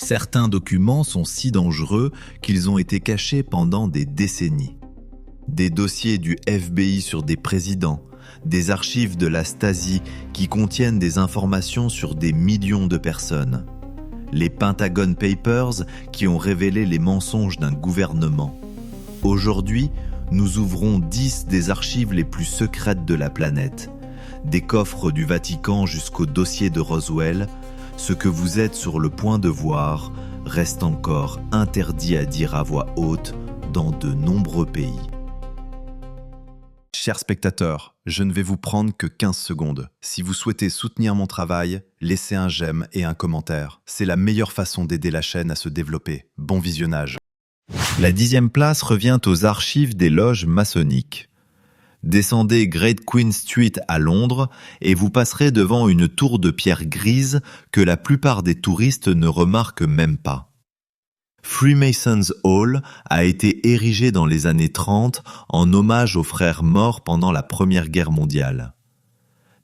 Certains documents sont si dangereux qu'ils ont été cachés pendant des décennies. Des dossiers du FBI sur des présidents, des archives de la Stasi qui contiennent des informations sur des millions de personnes. Les Pentagon Papers qui ont révélé les mensonges d'un gouvernement. Aujourd'hui, nous ouvrons 10 des archives les plus secrètes de la planète. Des coffres du Vatican jusqu'au dossier de Roswell, ce que vous êtes sur le point de voir reste encore interdit à dire à voix haute dans de nombreux pays. Chers spectateurs, je ne vais vous prendre que 15 secondes. Si vous souhaitez soutenir mon travail, laissez un j'aime et un commentaire. C'est la meilleure façon d'aider la chaîne à se développer. Bon visionnage. La 10e place revient aux archives des loges maçonniques. Descendez Great Queen Street à Londres et vous passerez devant une tour de pierre grise que la plupart des touristes ne remarquent même pas. Freemasons Hall a été érigé dans les années 30 en hommage aux frères morts pendant la Première Guerre mondiale.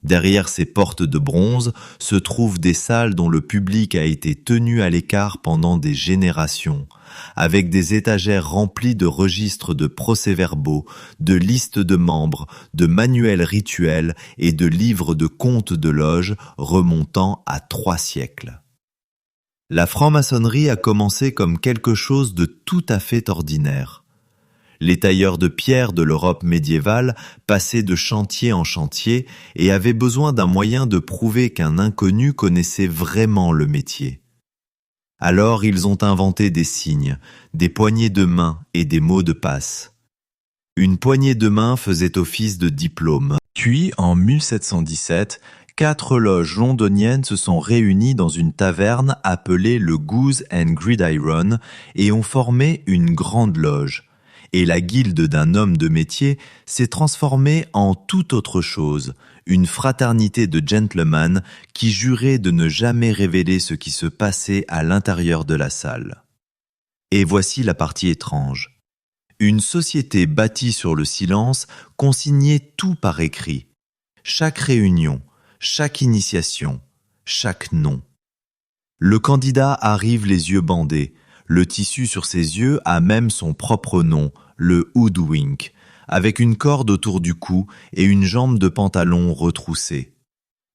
Derrière ces portes de bronze se trouvent des salles dont le public a été tenu à l'écart pendant des générations, avec des étagères remplies de registres de procès-verbaux, de listes de membres, de manuels rituels et de livres de comptes de loge remontant à 3 siècles. La franc-maçonnerie a commencé comme quelque chose de tout à fait ordinaire. Les tailleurs de pierre de l'Europe médiévale passaient de chantier en chantier et avaient besoin d'un moyen de prouver qu'un inconnu connaissait vraiment le métier. Alors ils ont inventé des signes, des poignées de main et des mots de passe. Une poignée de main faisait office de diplôme. Puis, en 1717, 4 loges londoniennes se sont réunies dans une taverne appelée le Goose and Gridiron et ont formé une grande loge. Et la guilde d'un homme de métier s'est transformée en toute autre chose, une fraternité de gentlemen qui juraient de ne jamais révéler ce qui se passait à l'intérieur de la salle. Et voici la partie étrange. Une société bâtie sur le silence consignait tout par écrit. Chaque réunion, chaque initiation, chaque nom. Le candidat arrive les yeux bandés. Le tissu sur ses yeux a même son propre nom, le hoodwink, avec une corde autour du cou et une jambe de pantalon retroussée.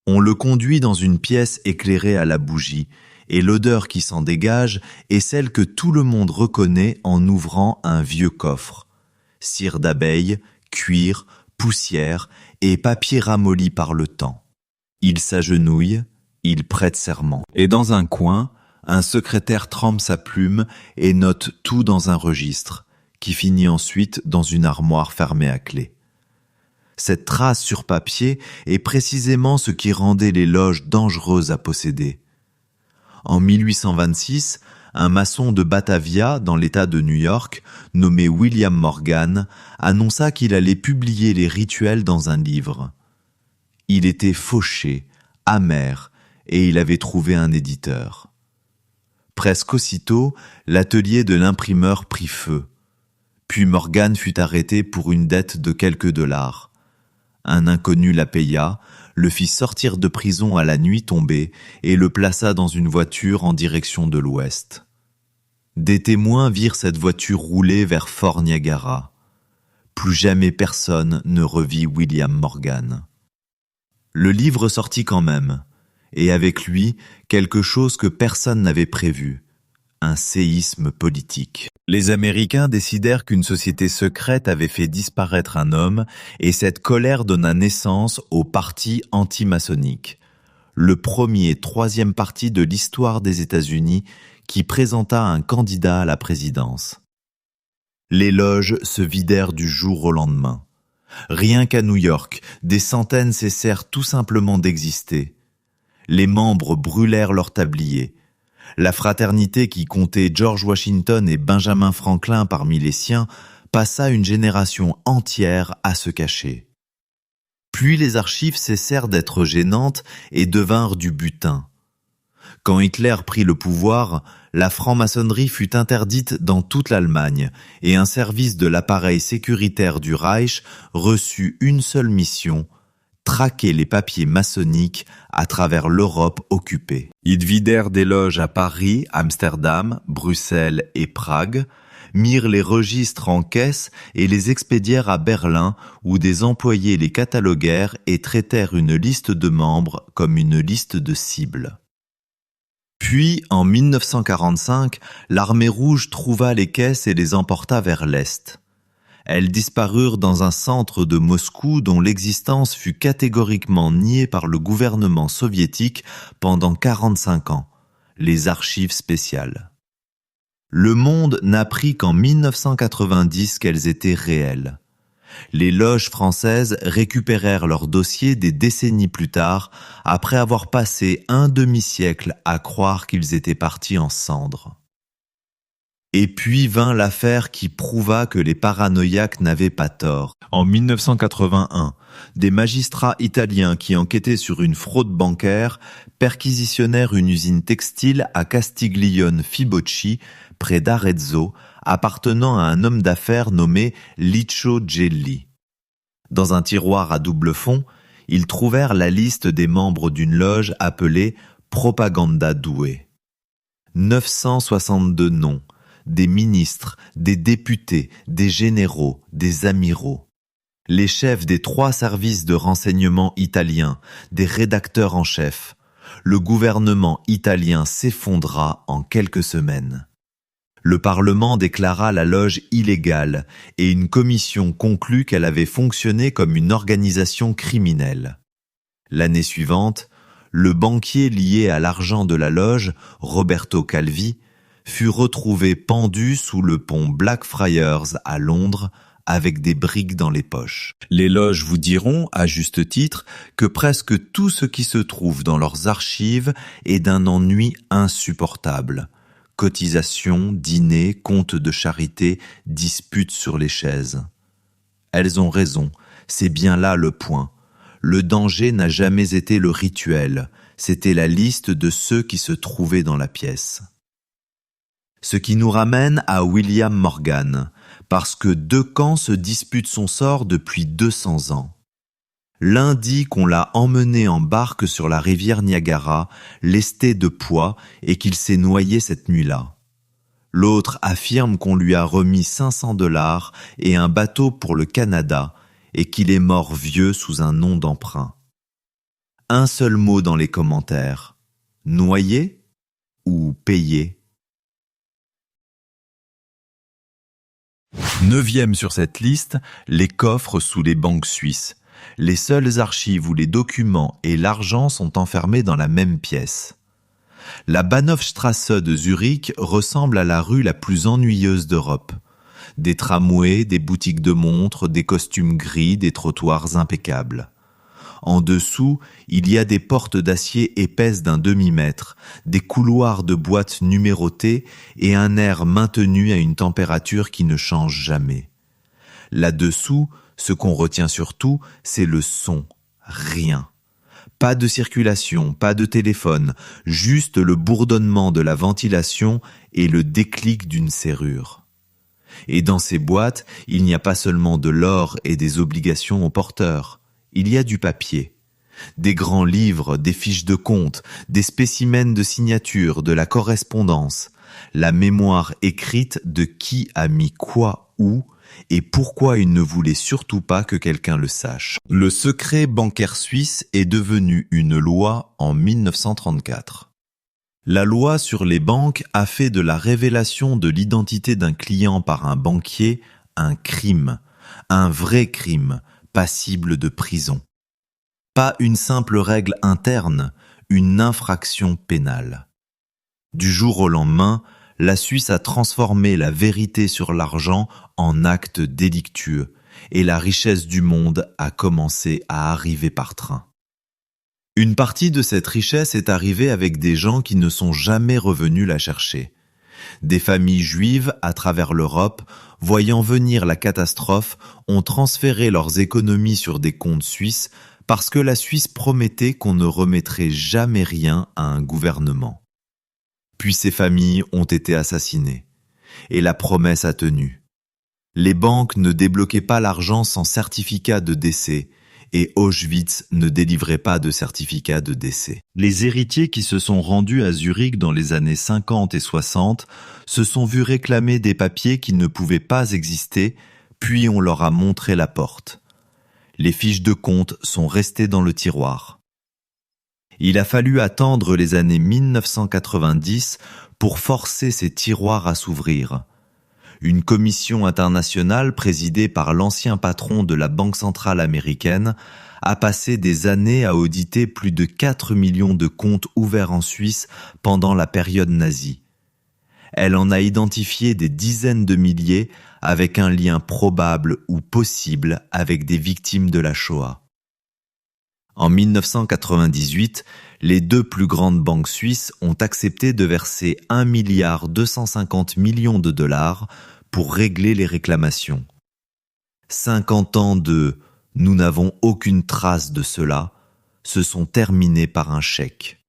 On le conduit dans une pièce éclairée à la bougie, et l'odeur qui s'en dégage est celle que tout le monde reconnaît en ouvrant un vieux coffre. Cire d'abeille, cuir, poussière et papier ramolli par le temps. Il s'agenouille, il prête serment. Et dans un coin, un secrétaire trempe sa plume et note tout dans un registre, qui finit ensuite dans une armoire fermée à clé. Cette trace sur papier est précisément ce qui rendait les loges dangereuses à posséder. En 1826, un maçon de Batavia, dans l'État de New York, nommé William Morgan, annonça qu'il allait publier les rituels dans un livre. Il était fauché, amer, et il avait trouvé un éditeur. Presque aussitôt, l'atelier de l'imprimeur prit feu. Puis Morgan fut arrêté pour une dette de quelques dollars. Un inconnu la paya, le fit sortir de prison à la nuit tombée et le plaça dans une voiture en direction de l'ouest. Des témoins virent cette voiture rouler vers Fort Niagara. Plus jamais personne ne revit William Morgan. Le livre sortit quand même, et avec lui, quelque chose que personne n'avait prévu, un séisme politique. Les Américains décidèrent qu'une société secrète avait fait disparaître un homme, et cette colère donna naissance au parti anti-maçonnique, le premier 3e parti de l'histoire des États-Unis qui présenta un candidat à la présidence. Les loges se vidèrent du jour au lendemain. Rien qu'à New York, des centaines cessèrent tout simplement d'exister. Les membres brûlèrent leurs tabliers. La fraternité qui comptait George Washington et Benjamin Franklin parmi les siens passa une génération entière à se cacher. Puis les archives cessèrent d'être gênantes et devinrent du butin. Quand Hitler prit le pouvoir, la franc-maçonnerie fut interdite dans toute l'Allemagne et un service de l'appareil sécuritaire du Reich reçut une seule mission, traquer les papiers maçonniques à travers l'Europe occupée. Ils vidèrent des loges à Paris, Amsterdam, Bruxelles et Prague, mirent les registres en caisse et les expédièrent à Berlin où des employés les cataloguèrent et traitèrent une liste de membres comme une liste de cibles. Puis, en 1945, l'armée rouge trouva les caisses et les emporta vers l'Est. Elles disparurent dans un centre de Moscou dont l'existence fut catégoriquement niée par le gouvernement soviétique pendant 45 ans, les archives spéciales. Le monde n'apprit qu'en 1990 qu'elles étaient réelles. Les loges françaises récupérèrent leurs dossiers des décennies plus tard, après avoir passé un demi-siècle à croire qu'ils étaient partis en cendres. Et puis vint l'affaire qui prouva que les paranoïaques n'avaient pas tort. En 1981, des magistrats italiens qui enquêtaient sur une fraude bancaire perquisitionnèrent une usine textile à Castiglione Fibocci, près d'Arezzo, appartenant à un homme d'affaires nommé Licio Gelli. Dans un tiroir à double fond, ils trouvèrent la liste des membres d'une loge appelée Propaganda Due. 962 noms. Des ministres, des députés, des généraux, des amiraux. Les chefs des 3 services de renseignement italiens, des rédacteurs en chef. Le gouvernement italien s'effondra en quelques semaines. Le Parlement déclara la loge illégale et une commission conclut qu'elle avait fonctionné comme une organisation criminelle. L'année suivante, le banquier lié à l'argent de la loge, Roberto Calvi, fut retrouvé pendu sous le pont Blackfriars à Londres avec des briques dans les poches. Les loges vous diront, à juste titre, que presque tout ce qui se trouve dans leurs archives est d'un ennui insupportable. Cotisations, dîners, comptes de charité, disputes sur les chaises. Elles ont raison, c'est bien là le point. Le danger n'a jamais été le rituel, c'était la liste de ceux qui se trouvaient dans la pièce. Ce qui nous ramène à William Morgan, parce que 2 camps se disputent son sort depuis 200 ans. L'un dit qu'on l'a emmené en barque sur la rivière Niagara, lesté de poids, et qu'il s'est noyé cette nuit-là. L'autre affirme qu'on lui a remis $500 et un bateau pour le Canada, et qu'il est mort vieux sous un nom d'emprunt. Un seul mot dans les commentaires. Noyé ou payé? 9e sur cette liste, les coffres sous les banques suisses. Les seules archives où les documents et l'argent sont enfermés dans la même pièce. La Bahnhofstrasse de Zurich ressemble à la rue la plus ennuyeuse d'Europe. Des tramways, des boutiques de montres, des costumes gris, des trottoirs impeccables. En dessous, il y a des portes d'acier épaisses d'un demi-mètre, des couloirs de boîtes numérotées et un air maintenu à une température qui ne change jamais. Là-dessous, ce qu'on retient surtout, c'est le son. Rien. Pas de circulation, pas de téléphone, juste le bourdonnement de la ventilation et le déclic d'une serrure. Et dans ces boîtes, il n'y a pas seulement de l'or et des obligations aux porteurs. Il y a du papier, des grands livres, des fiches de compte, des spécimens de signature, de la correspondance, la mémoire écrite de qui a mis quoi où et pourquoi il ne voulait surtout pas que quelqu'un le sache. Le secret bancaire suisse est devenu une loi en 1934. La loi sur les banques a fait de la révélation de l'identité d'un client par un banquier un crime, un vrai crime, passible de prison. Pas une simple règle interne, une infraction pénale. Du jour au lendemain, la Suisse a transformé la vérité sur l'argent en acte délictueux et la richesse du monde a commencé à arriver par train. Une partie de cette richesse est arrivée avec des gens qui ne sont jamais revenus la chercher. Des familles juives à travers l'Europe, voyant venir la catastrophe, ont transféré leurs économies sur des comptes suisses parce que la Suisse promettait qu'on ne remettrait jamais rien à un gouvernement. Puis ces familles ont été assassinées. Et la promesse a tenu. Les banques ne débloquaient pas l'argent sans certificat de décès, et Auschwitz ne délivrait pas de certificat de décès. Les héritiers qui se sont rendus à Zurich dans les années 50 et 60 se sont vus réclamer des papiers qui ne pouvaient pas exister, puis on leur a montré la porte. Les fiches de compte sont restées dans le tiroir. Il a fallu attendre les années 1990 pour forcer ces tiroirs à s'ouvrir. Une commission internationale présidée par l'ancien patron de la Banque centrale américaine a passé des années à auditer plus de 4 millions de comptes ouverts en Suisse pendant la période nazie. Elle en a identifié des dizaines de milliers avec un lien probable ou possible avec des victimes de la Shoah. En 1998, les deux plus grandes banques suisses ont accepté de verser 1,250 milliard de dollars pour régler les réclamations. 50 ans de « nous n'avons aucune trace de cela » se sont terminés par un chèque.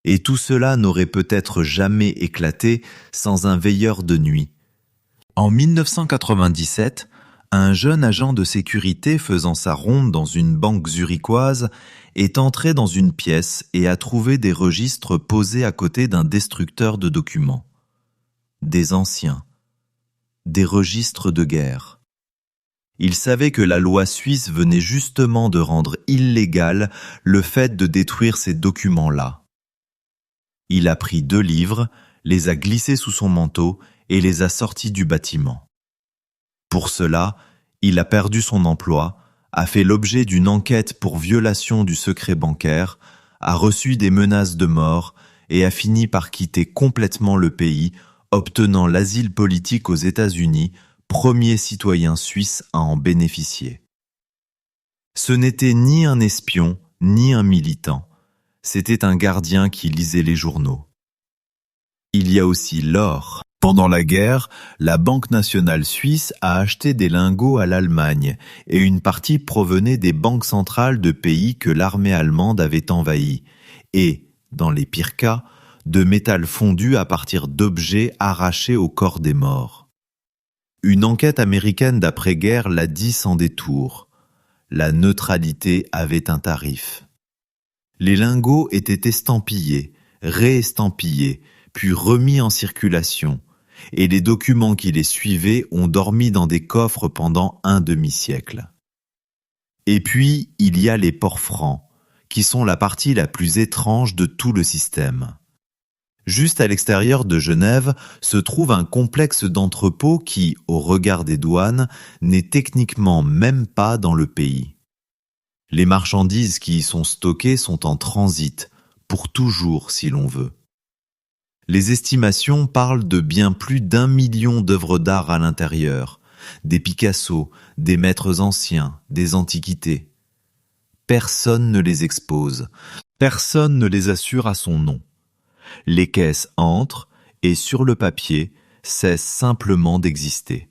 Et tout cela n'aurait peut-être jamais éclaté sans un veilleur de nuit. En 1997, un jeune agent de sécurité faisant sa ronde dans une banque zurichoise est entré dans une pièce et a trouvé des registres posés à côté d'un destructeur de documents. Des anciens. Des registres de guerre. Il savait que la loi suisse venait justement de rendre illégal le fait de détruire ces documents-là. Il a pris 2 livres, les a glissés sous son manteau et les a sortis du bâtiment. Pour cela, il a perdu son emploi, a fait l'objet d'une enquête pour violation du secret bancaire, a reçu des menaces de mort et a fini par quitter complètement le pays, obtenant l'asile politique aux États-Unis, premier citoyen suisse à en bénéficier. Ce n'était ni un espion, ni un militant. C'était un gardien qui lisait les journaux. Il y a aussi l'or. Pendant la guerre, la Banque nationale suisse a acheté des lingots à l'Allemagne et une partie provenait des banques centrales de pays que l'armée allemande avait envahis et, dans les pires cas, de métal fondu à partir d'objets arrachés au corps des morts. Une enquête américaine d'après-guerre l'a dit sans détour. La neutralité avait un tarif. Les lingots étaient estampillés, réestampillés, puis remis en circulation, et les documents qui les suivaient ont dormi dans des coffres pendant un demi-siècle. Et puis, il y a les ports francs, qui sont la partie la plus étrange de tout le système. Juste à l'extérieur de Genève se trouve un complexe d'entrepôts qui, au regard des douanes, n'est techniquement même pas dans le pays. Les marchandises qui y sont stockées sont en transit, pour toujours si l'on veut. Les estimations parlent de bien plus d'1 million d'œuvres d'art à l'intérieur, des Picasso, des maîtres anciens, des antiquités. Personne ne les expose, personne ne les assure à son nom. Les caisses entrent et sur le papier cessent simplement d'exister.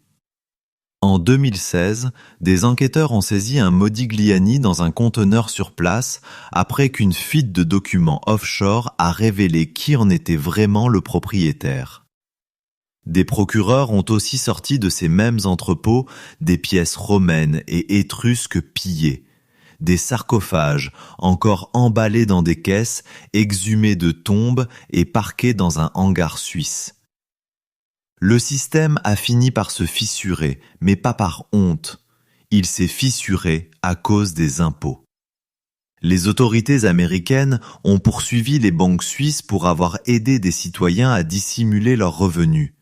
En 2016, des enquêteurs ont saisi un Modigliani dans un conteneur sur place après qu'une fuite de documents offshore a révélé qui en était vraiment le propriétaire. Des procureurs ont aussi sorti de ces mêmes entrepôts des pièces romaines et étrusques pillées, des sarcophages encore emballés dans des caisses, exhumés de tombes et parqués dans un hangar suisse. Le système a fini par se fissurer, mais pas par honte. Il s'est fissuré à cause des impôts. Les autorités américaines ont poursuivi les banques suisses pour avoir aidé des citoyens à dissimuler leurs revenus.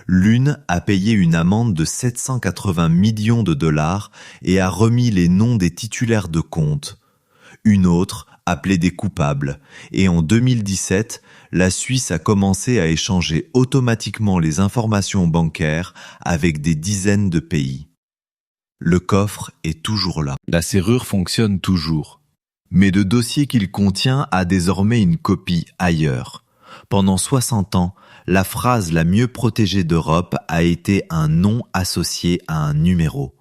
L'une a payé une amende de 780 millions de dollars et a remis les noms des titulaires de comptes. Une autre a plaidé coupable et en 2017, la Suisse a commencé à échanger automatiquement les informations bancaires avec des dizaines de pays. Le coffre est toujours là. La serrure fonctionne toujours. Mais le dossier qu'il contient a désormais une copie ailleurs. Pendant 60 ans, la phrase la mieux protégée d'Europe a été un nom associé à un numéro.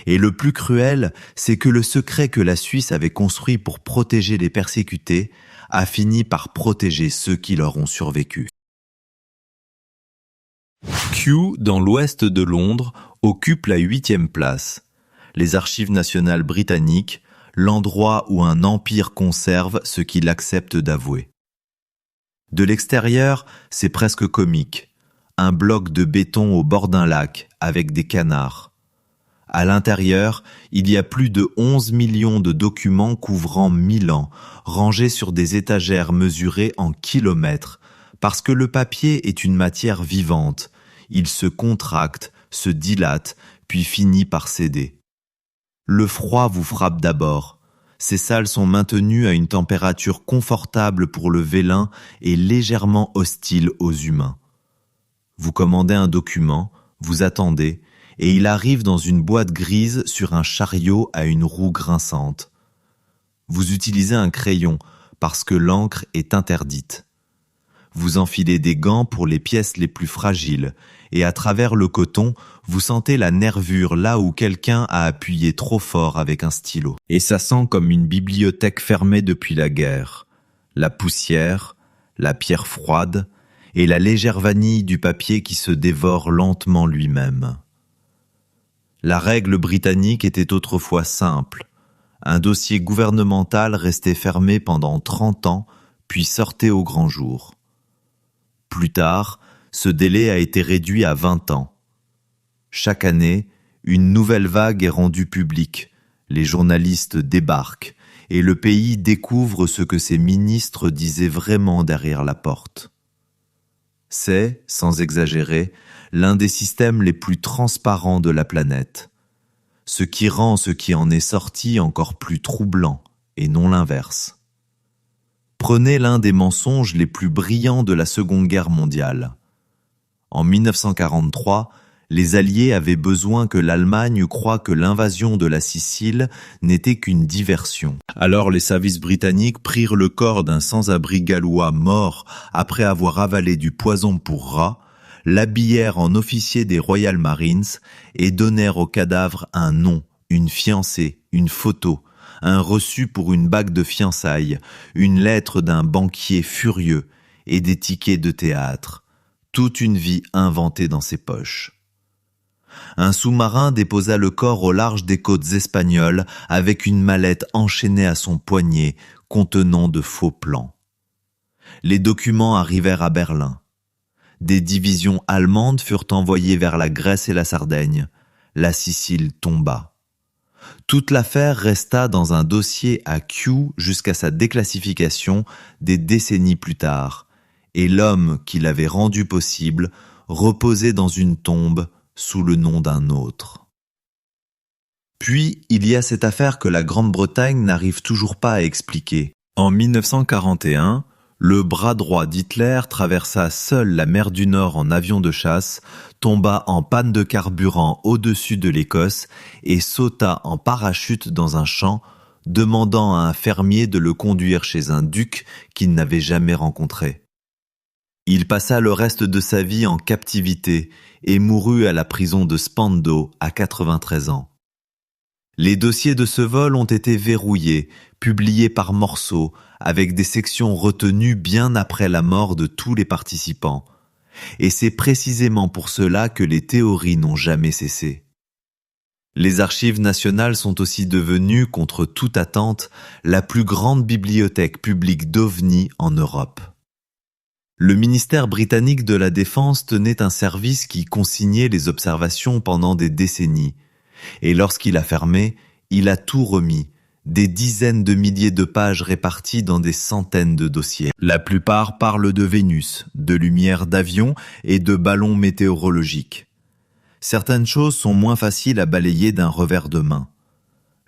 Et le plus cruel, c'est que le secret que la Suisse avait construit pour protéger les persécutés a fini par protéger ceux qui leur ont survécu. Kew, dans l'ouest de Londres, occupe la 8e place. les Archives nationales britanniques, l'endroit où un empire conserve ce qu'il accepte d'avouer. De l'extérieur, c'est presque comique. Un bloc de béton au bord d'un lac, avec des canards. À l'intérieur, il y a plus de 11 millions de documents couvrant 1000 ans, rangés sur des étagères mesurées en kilomètres, parce que le papier est une matière vivante. Il se contracte, se dilate, puis finit par céder. Le froid vous frappe d'abord. Ces salles sont maintenues à une température confortable pour le vélin et légèrement hostile aux humains. Vous commandez un document, vous attendez, et il arrive dans une boîte grise sur un chariot à une roue grinçante. Vous utilisez un crayon parce que l'encre est interdite. Vous enfilez des gants pour les pièces les plus fragiles, et à travers le coton, vous sentez la nervure là où quelqu'un a appuyé trop fort avec un stylo. Et ça sent comme une bibliothèque fermée depuis la guerre. La poussière, la pierre froide, et la légère vanille du papier qui se dévore lentement lui-même. La règle britannique était autrefois simple. Un dossier gouvernemental restait fermé pendant 30 ans, puis sortait au grand jour. Plus tard, ce délai a été réduit à 20 ans. Chaque année, une nouvelle vague est rendue publique. Les journalistes débarquent, et le pays découvre ce que ses ministres disaient vraiment derrière la porte. C'est, sans exagérer, l'un des systèmes les plus transparents de la planète, ce qui rend ce qui en est sorti encore plus troublant, et non l'inverse. Prenez l'un des mensonges les plus brillants de la Seconde Guerre mondiale. En 1943, les Alliés avaient besoin que l'Allemagne croie que l'invasion de la Sicile n'était qu'une diversion. Alors les services britanniques prirent le corps d'un sans-abri gallois mort après avoir avalé du poison pour rats, l'habillèrent en officier des Royal Marines et donnèrent au cadavre un nom, une fiancée, une photo, un reçu pour une bague de fiançailles, une lettre d'un banquier furieux et des tickets de théâtre. Toute une vie inventée dans ses poches. Un sous-marin déposa le corps au large des côtes espagnoles avec une mallette enchaînée à son poignet contenant de faux plans. Les documents arrivèrent à Berlin. Des divisions allemandes furent envoyées vers la Grèce et la Sardaigne. La Sicile tomba. Toute l'affaire resta dans un dossier à Kew jusqu'à sa déclassification des décennies plus tard, et l'homme qui l'avait rendu possible reposait dans une tombe sous le nom d'un autre. Puis, il y a cette affaire que la Grande-Bretagne n'arrive toujours pas à expliquer. En 1941, le bras droit d'Hitler traversa seul la mer du Nord en avion de chasse, tomba en panne de carburant au-dessus de l'Écosse et sauta en parachute dans un champ, demandant à un fermier de le conduire chez un duc qu'il n'avait jamais rencontré. Il passa le reste de sa vie en captivité et mourut à la prison de Spandau à 93 ans. Les dossiers de ce vol ont été verrouillés, publiés par morceaux, avec des sections retenues bien après la mort de tous les participants. Et c'est précisément pour cela que les théories n'ont jamais cessé. Les Archives nationales sont aussi devenues, contre toute attente, la plus grande bibliothèque publique d'OVNI en Europe. Le ministère britannique de la Défense tenait un service qui consignait les observations pendant des décennies. Et lorsqu'il a fermé, il a tout remis, des dizaines de milliers de pages réparties dans des centaines de dossiers. La plupart parlent de Vénus, de lumière d'avion et de ballons météorologiques. Certaines choses sont moins faciles à balayer d'un revers de main.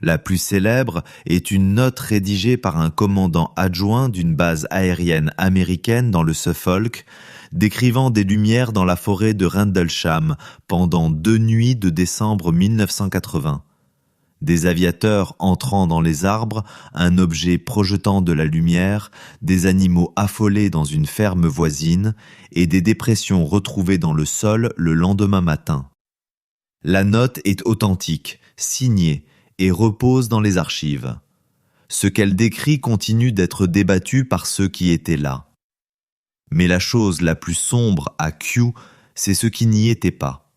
La plus célèbre est une note rédigée par un commandant adjoint d'une base aérienne américaine dans le Suffolk, décrivant des lumières dans la forêt de Rendlesham pendant 2 nuits de décembre 1980. Des aviateurs entrant dans les arbres, un objet projetant de la lumière, des animaux affolés dans une ferme voisine et des dépressions retrouvées dans le sol le lendemain matin. La note est authentique, signée, et repose dans les archives. Ce qu'elle décrit continue d'être débattu par ceux qui étaient là. Mais la chose la plus sombre à Kew, c'est ce qui n'y était pas.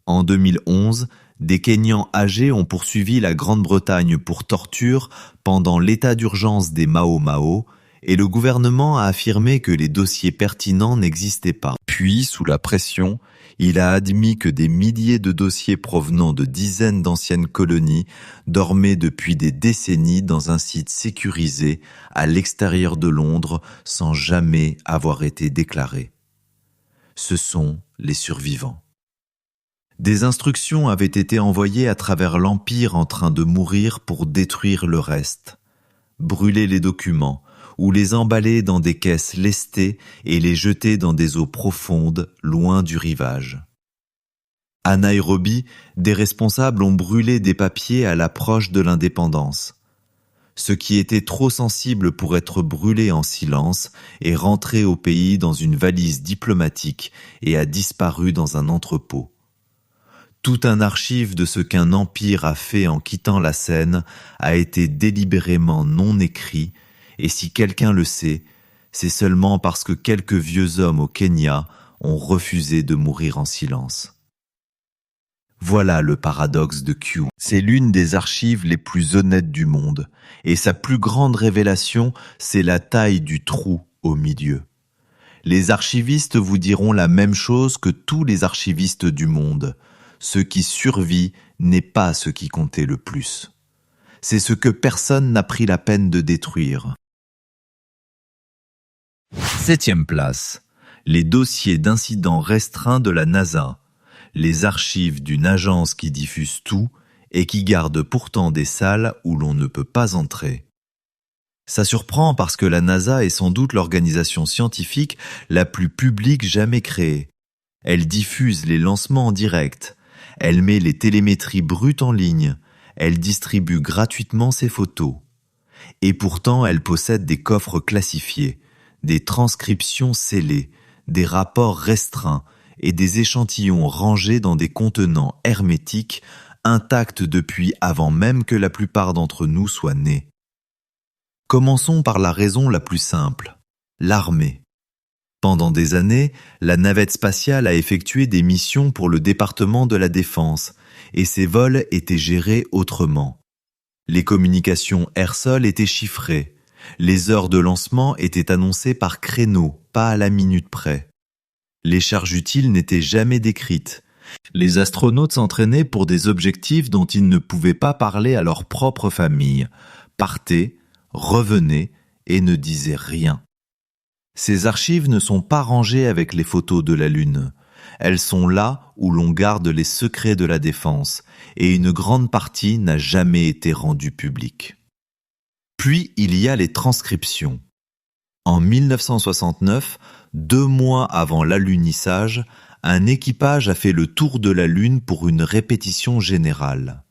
En 2011, Des Kenyans âgés ont poursuivi la Grande-Bretagne pour torture pendant l'état d'urgence des Mau Mau et le gouvernement a affirmé que les dossiers pertinents n'existaient pas. Puis, sous la pression, il a admis que des milliers de dossiers provenant de dizaines d'anciennes colonies dormaient depuis des décennies dans un site sécurisé à l'extérieur de Londres sans jamais avoir été déclarés. Ce sont les survivants. Des instructions avaient été envoyées à travers l'Empire en train de mourir pour détruire le reste, brûler les documents ou les emballer dans des caisses lestées et les jeter dans des eaux profondes loin du rivage. À Nairobi, des responsables ont brûlé des papiers à l'approche de l'indépendance. Ce qui était trop sensible pour être brûlé en silence est rentré au pays dans une valise diplomatique et a disparu dans un entrepôt. Tout un archive de ce qu'un empire a fait en quittant la scène a été délibérément non écrit, et si quelqu'un le sait, c'est seulement parce que quelques vieux hommes au Kenya ont refusé de mourir en silence. Voilà le paradoxe de Kew. C'est l'une des archives les plus honnêtes du monde, et sa plus grande révélation, c'est la taille du trou au milieu. Les archivistes vous diront la même chose que tous les archivistes du monde. Ce qui survit n'est pas ce qui comptait le plus. C'est ce que personne n'a pris la peine de détruire. 7e place. Les dossiers d'incidents restreints de la NASA. Les archives d'une agence qui diffuse tout et qui garde pourtant des salles où l'on ne peut pas entrer. Ça surprend parce que la NASA est sans doute l'organisation scientifique la plus publique jamais créée. Elle diffuse les lancements en direct. Elle met les télémétries brutes en ligne. Elle distribue gratuitement ses photos. Et pourtant, elle possède des coffres classifiés, des transcriptions scellées, des rapports restreints et des échantillons rangés dans des contenants hermétiques, intacts depuis avant même que la plupart d'entre nous soient nés. Commençons par la raison la plus simple, l'armée. Pendant des années, la navette spatiale a effectué des missions pour le département de la Défense, et ces vols étaient gérés autrement. Les communications air-sol étaient chiffrées. Les heures de lancement étaient annoncées par créneau, pas à la minute près. Les charges utiles n'étaient jamais décrites. Les astronautes s'entraînaient pour des objectifs dont ils ne pouvaient pas parler à leur propre famille, partaient, revenaient et ne disaient rien. Ces archives ne sont pas rangées avec les photos de la Lune. Elles sont là où l'on garde les secrets de la défense, et une grande partie n'a jamais été rendue publique. Puis il y a les transcriptions. En 1969, 2 mois avant l'alunissage, un équipage a fait le tour de la Lune pour une répétition générale.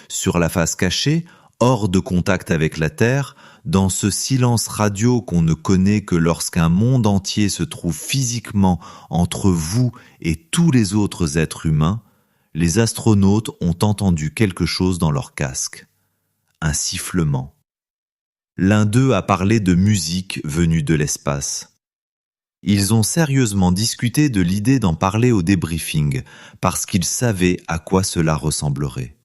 Sur la face cachée, hors de contact avec la Terre, dans ce silence radio qu'on ne connaît que lorsqu'un monde entier se trouve physiquement entre vous et tous les autres êtres humains, les astronautes ont entendu quelque chose dans leur casque. Un sifflement. L'un d'eux a parlé de musique venue de l'espace. Ils ont sérieusement discuté de l'idée d'en parler au débriefing, parce qu'ils savaient à quoi cela ressemblerait.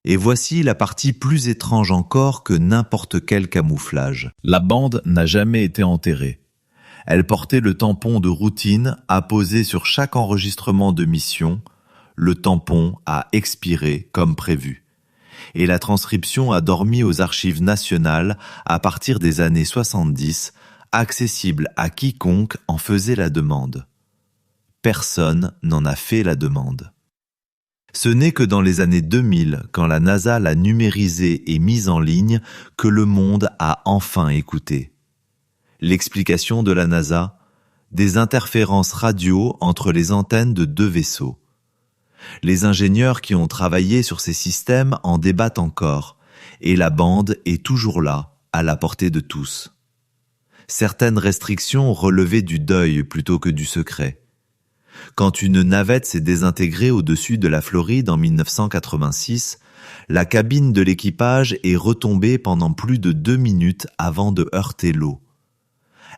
Et voici la partie plus étrange encore que n'importe quel camouflage. La bande n'a jamais été enterrée. Elle portait le tampon de routine apposé sur chaque enregistrement de mission. Le tampon a expiré comme prévu. Et la transcription a dormi aux archives nationales à partir des années 70, accessible à quiconque en faisait la demande. Personne n'en a fait la demande. Ce n'est que dans les années 2000, quand la NASA l'a numérisé et mise en ligne, que le monde a enfin écouté. L'explication de la NASA ? Des interférences radio entre les antennes de 2 vaisseaux. Les ingénieurs qui ont travaillé sur ces systèmes en débattent encore, et la bande est toujours là, à la portée de tous. Certaines restrictions relevaient du deuil plutôt que du secret. Quand une navette s'est désintégrée au-dessus de la Floride en 1986, la cabine de l'équipage est retombée pendant plus de 2 minutes avant de heurter l'eau.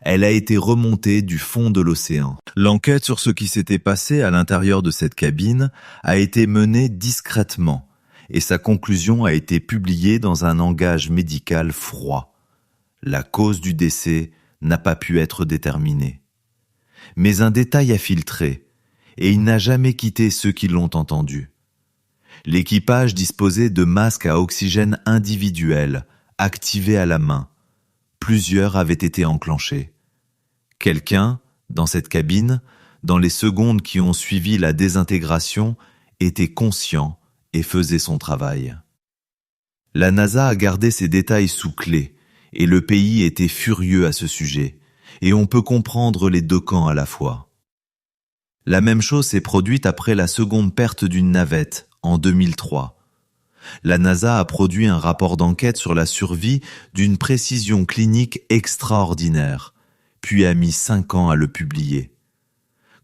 Elle a été remontée du fond de l'océan. L'enquête sur ce qui s'était passé à l'intérieur de cette cabine a été menée discrètement et sa conclusion a été publiée dans un langage médical froid. La cause du décès n'a pas pu être déterminée. Mais un détail a filtré et il n'a jamais quitté ceux qui l'ont entendu. L'équipage disposait de masques à oxygène individuels, activés à la main. Plusieurs avaient été enclenchés. Quelqu'un, dans cette cabine, dans les secondes qui ont suivi la désintégration, était conscient et faisait son travail. La NASA a gardé ces détails sous clé, et le pays était furieux à ce sujet, et on peut comprendre les deux camps à la fois. La même chose s'est produite après la seconde perte d'une navette, en 2003. La NASA a produit un rapport d'enquête sur la survie d'une précision clinique extraordinaire, puis a mis 5 ans à le publier.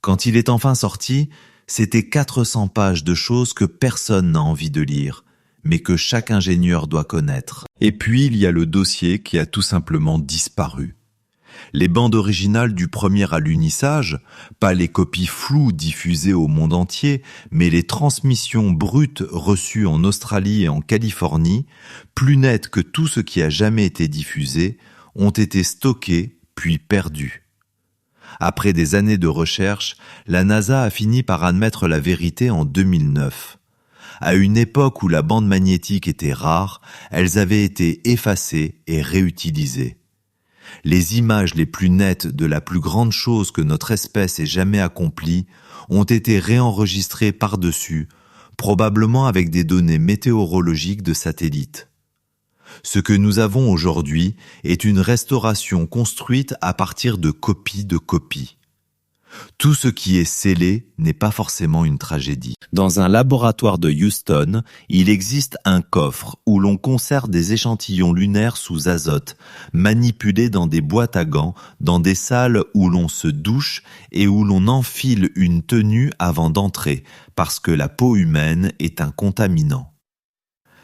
Quand il est enfin sorti, c'était 400 pages de choses que personne n'a envie de lire, mais que chaque ingénieur doit connaître. Et puis il y a le dossier qui a tout simplement disparu. Les bandes originales du premier alunissage, pas les copies floues diffusées au monde entier, mais les transmissions brutes reçues en Australie et en Californie, plus nettes que tout ce qui a jamais été diffusé, ont été stockées puis perdues. Après des années de recherche, la NASA a fini par admettre la vérité en 2009. À une époque où la bande magnétique était rare, elles avaient été effacées et réutilisées. Les images les plus nettes de la plus grande chose que notre espèce ait jamais accomplie ont été réenregistrées par-dessus, probablement avec des données météorologiques de satellites. Ce que nous avons aujourd'hui est une restauration construite à partir de copies de copies. Tout ce qui est scellé n'est pas forcément une tragédie. Dans un laboratoire de Houston, il existe un coffre où l'on conserve des échantillons lunaires sous azote, manipulés dans des boîtes à gants, dans des salles où l'on se douche et où l'on enfile une tenue avant d'entrer, parce que la peau humaine est un contaminant.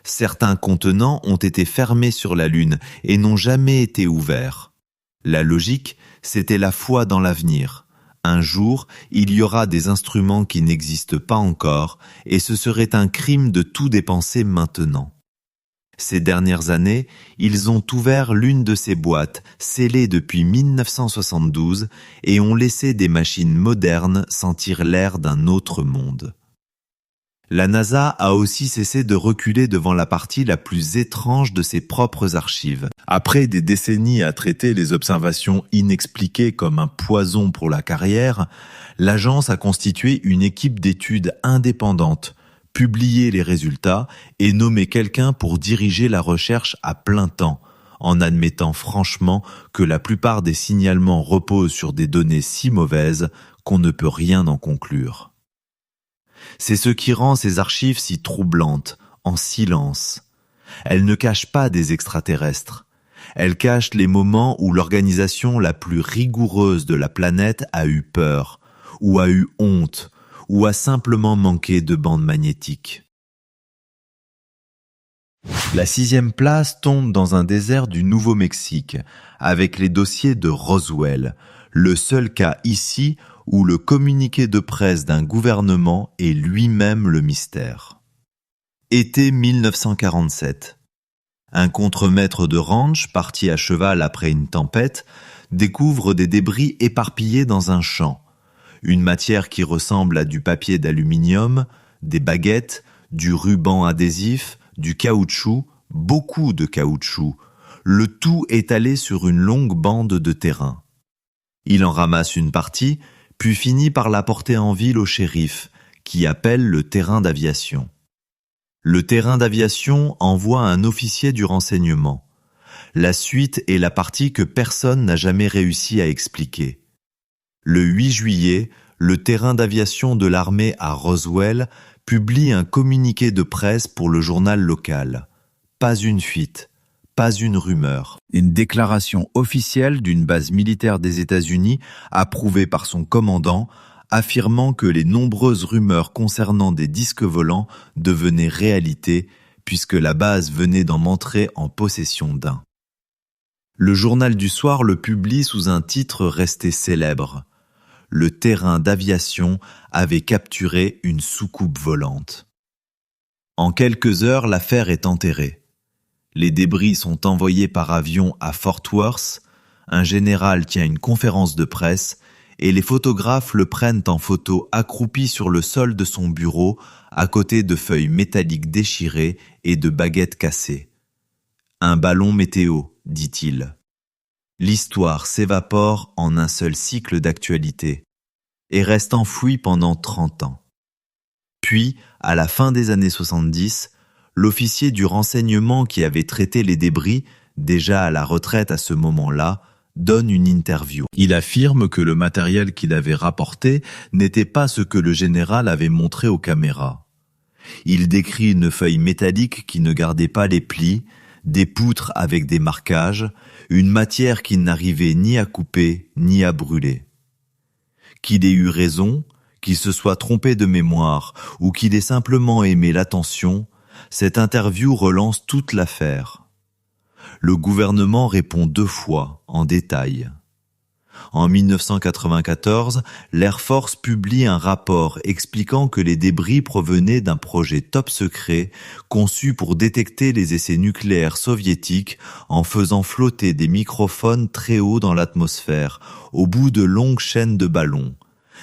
Certains contenants ont été fermés sur la Lune et n'ont jamais été ouverts. La logique, c'était la foi dans l'avenir. Un jour, il y aura des instruments qui n'existent pas encore et ce serait un crime de tout dépenser maintenant. Ces dernières années, ils ont ouvert l'une de ces boîtes, scellées depuis 1972, et ont laissé des machines modernes sentir l'air d'un autre monde. La NASA a aussi cessé de reculer devant la partie la plus étrange de ses propres archives. Après des décennies à traiter les observations inexpliquées comme un poison pour la carrière, l'agence a constitué une équipe d'études indépendante, publié les résultats et nommé quelqu'un pour diriger la recherche à plein temps, en admettant franchement que la plupart des signalements reposent sur des données si mauvaises qu'on ne peut rien en conclure. C'est ce qui rend ces archives si troublantes, en silence. Elles ne cachent pas des extraterrestres. Elles cachent les moments où l'organisation la plus rigoureuse de la planète a eu peur, ou a eu honte, ou a simplement manqué de bande magnétique. La 6e place tombe dans un désert du Nouveau-Mexique, avec les dossiers de Roswell, le seul cas ici où le communiqué de presse d'un gouvernement est lui-même le mystère. Été 1947. Un contremaître de ranch, parti à cheval après une tempête, découvre des débris éparpillés dans un champ. Une matière qui ressemble à du papier d'aluminium, des baguettes, du ruban adhésif, du caoutchouc, beaucoup de caoutchouc, le tout étalé sur une longue bande de terrain. Il en ramasse une partie, puis finit par la porter en ville au shérif, qui appelle le terrain d'aviation. Le terrain d'aviation envoie un officier du renseignement. La suite est la partie que personne n'a jamais réussi à expliquer. Le 8 juillet, le terrain d'aviation de l'armée à Roswell publie un communiqué de presse pour le journal local. Pas une fuite, pas une rumeur. Une déclaration officielle d'une base militaire des États-Unis, approuvée par son commandant, affirmant que les nombreuses rumeurs concernant des disques volants devenaient réalité, puisque la base venait d'en entrer en possession d'un. Le journal du soir le publie sous un titre resté célèbre. Le terrain d'aviation avait capturé une soucoupe volante. En quelques heures, l'affaire est enterrée. Les débris sont envoyés par avion à Fort Worth, un général tient une conférence de presse et les photographes le prennent en photo accroupi sur le sol de son bureau à côté de feuilles métalliques déchirées et de baguettes cassées. Un ballon météo, dit-il. L'histoire s'évapore en un seul cycle d'actualité et reste enfouie pendant 30 ans. Puis, à la fin des années 70, l'officier du renseignement qui avait traité les débris, déjà à la retraite à ce moment-là, donne une interview. Il affirme que le matériel qu'il avait rapporté n'était pas ce que le général avait montré aux caméras. Il décrit une feuille métallique qui ne gardait pas les plis, des poutres avec des marquages, une matière qui n'arrivait ni à couper ni à brûler. Qu'il ait eu raison, qu'il se soit trompé de mémoire ou qu'il ait simplement aimé l'attention, cette interview relance toute l'affaire. Le gouvernement répond 2 fois, en détail. En 1994, l'Air Force publie un rapport expliquant que les débris provenaient d'un projet top secret conçu pour détecter les essais nucléaires soviétiques en faisant flotter des microphones très haut dans l'atmosphère, au bout de longues chaînes de ballons.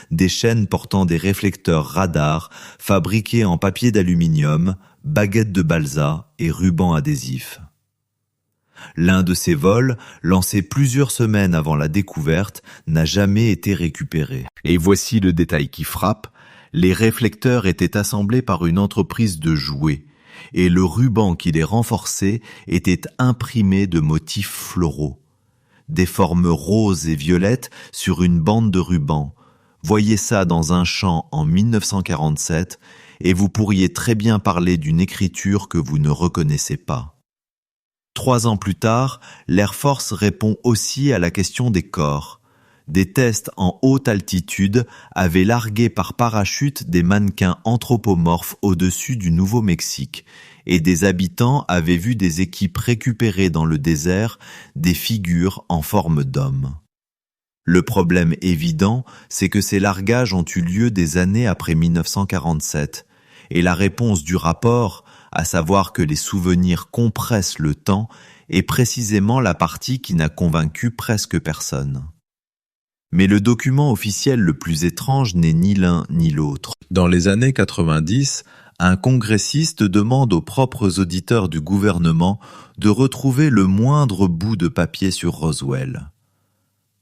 Des chaînes portant des réflecteurs radars fabriqués en papier d'aluminium, baguettes de balsa et rubans adhésifs. L'un de ces vols, lancé plusieurs semaines avant la découverte, n'a jamais été récupéré. Et voici le détail qui frappe. Les réflecteurs étaient assemblés par une entreprise de jouets, et le ruban qui les renforçait était imprimé de motifs floraux. Des formes roses et violettes sur une bande de ruban. Voyez ça dans un champ en 1947, et vous pourriez très bien parler d'une écriture que vous ne reconnaissez pas. 3 ans plus tard, l'Air Force répond aussi à la question des corps. Des tests en haute altitude avaient largué par parachute des mannequins anthropomorphes au-dessus du Nouveau-Mexique, et des habitants avaient vu des équipes récupérer dans le désert des figures en forme d'hommes. Le problème évident, c'est que ces largages ont eu lieu des années après 1947, et la réponse du rapport, à savoir que les souvenirs compressent le temps, est précisément la partie qui n'a convaincu presque personne. Mais le document officiel le plus étrange n'est ni l'un ni l'autre. Dans les années 90, un congressiste demande aux propres auditeurs du gouvernement de retrouver le moindre bout de papier sur Roswell.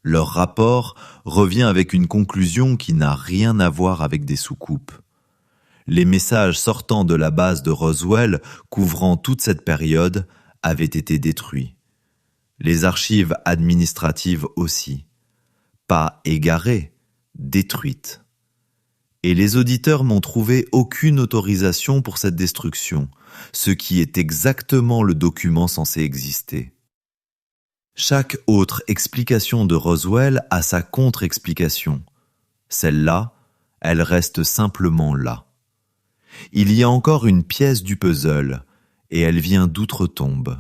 Leur rapport revient avec une conclusion qui n'a rien à voir avec des soucoupes. Les messages sortant de la base de Roswell, couvrant toute cette période, avaient été détruits. Les archives administratives aussi. Pas égarées, détruites. Et les auditeurs n'ont trouvé aucune autorisation pour cette destruction, ce qui est exactement le document censé exister. Chaque autre explication de Roswell a sa contre-explication. Celle-là, elle reste simplement là. Il y a encore une pièce du puzzle, et elle vient d'outre-tombe.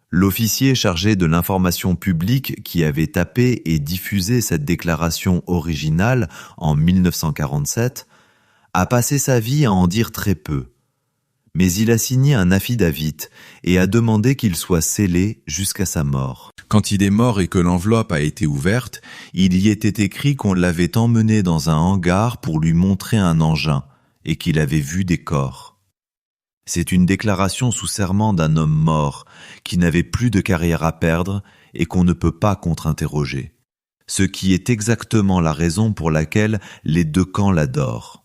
L'officier chargé de l'information publique qui avait tapé et diffusé cette déclaration originale en 1947 a passé sa vie à en dire très peu, mais il a signé un affidavit et a demandé qu'il soit scellé jusqu'à sa mort. Quand il est mort et que l'enveloppe a été ouverte, il y était écrit qu'on l'avait emmené dans un hangar pour lui montrer un engin, et qu'il avait vu des corps. C'est une déclaration sous serment d'un homme mort, qui n'avait plus de carrière à perdre et qu'on ne peut pas contre-interroger. Ce qui est exactement la raison pour laquelle les 2 camps l'adorent.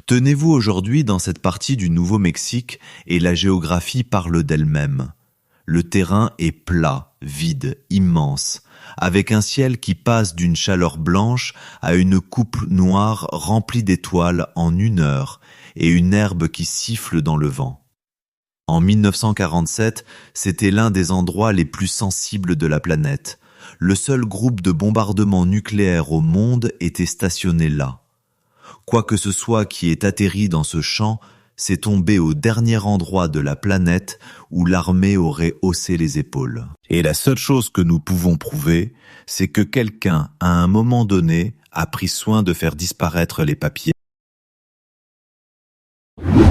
Tenez-vous aujourd'hui dans cette partie du Nouveau-Mexique et la géographie parle d'elle-même. Le terrain est plat, vide, immense, avec un ciel qui passe d'une chaleur blanche à une coupe noire remplie d'étoiles en 1 heure et une herbe qui siffle dans le vent. En 1947, c'était l'un des endroits les plus sensibles de la planète. Le seul groupe de bombardement nucléaire au monde était stationné là. Quoi que ce soit qui ait atterri dans ce champ, c'est tomber au dernier endroit de la planète où l'armée aurait haussé les épaules. Et la seule chose que nous pouvons prouver, c'est que quelqu'un, à un moment donné, a pris soin de faire disparaître les papiers.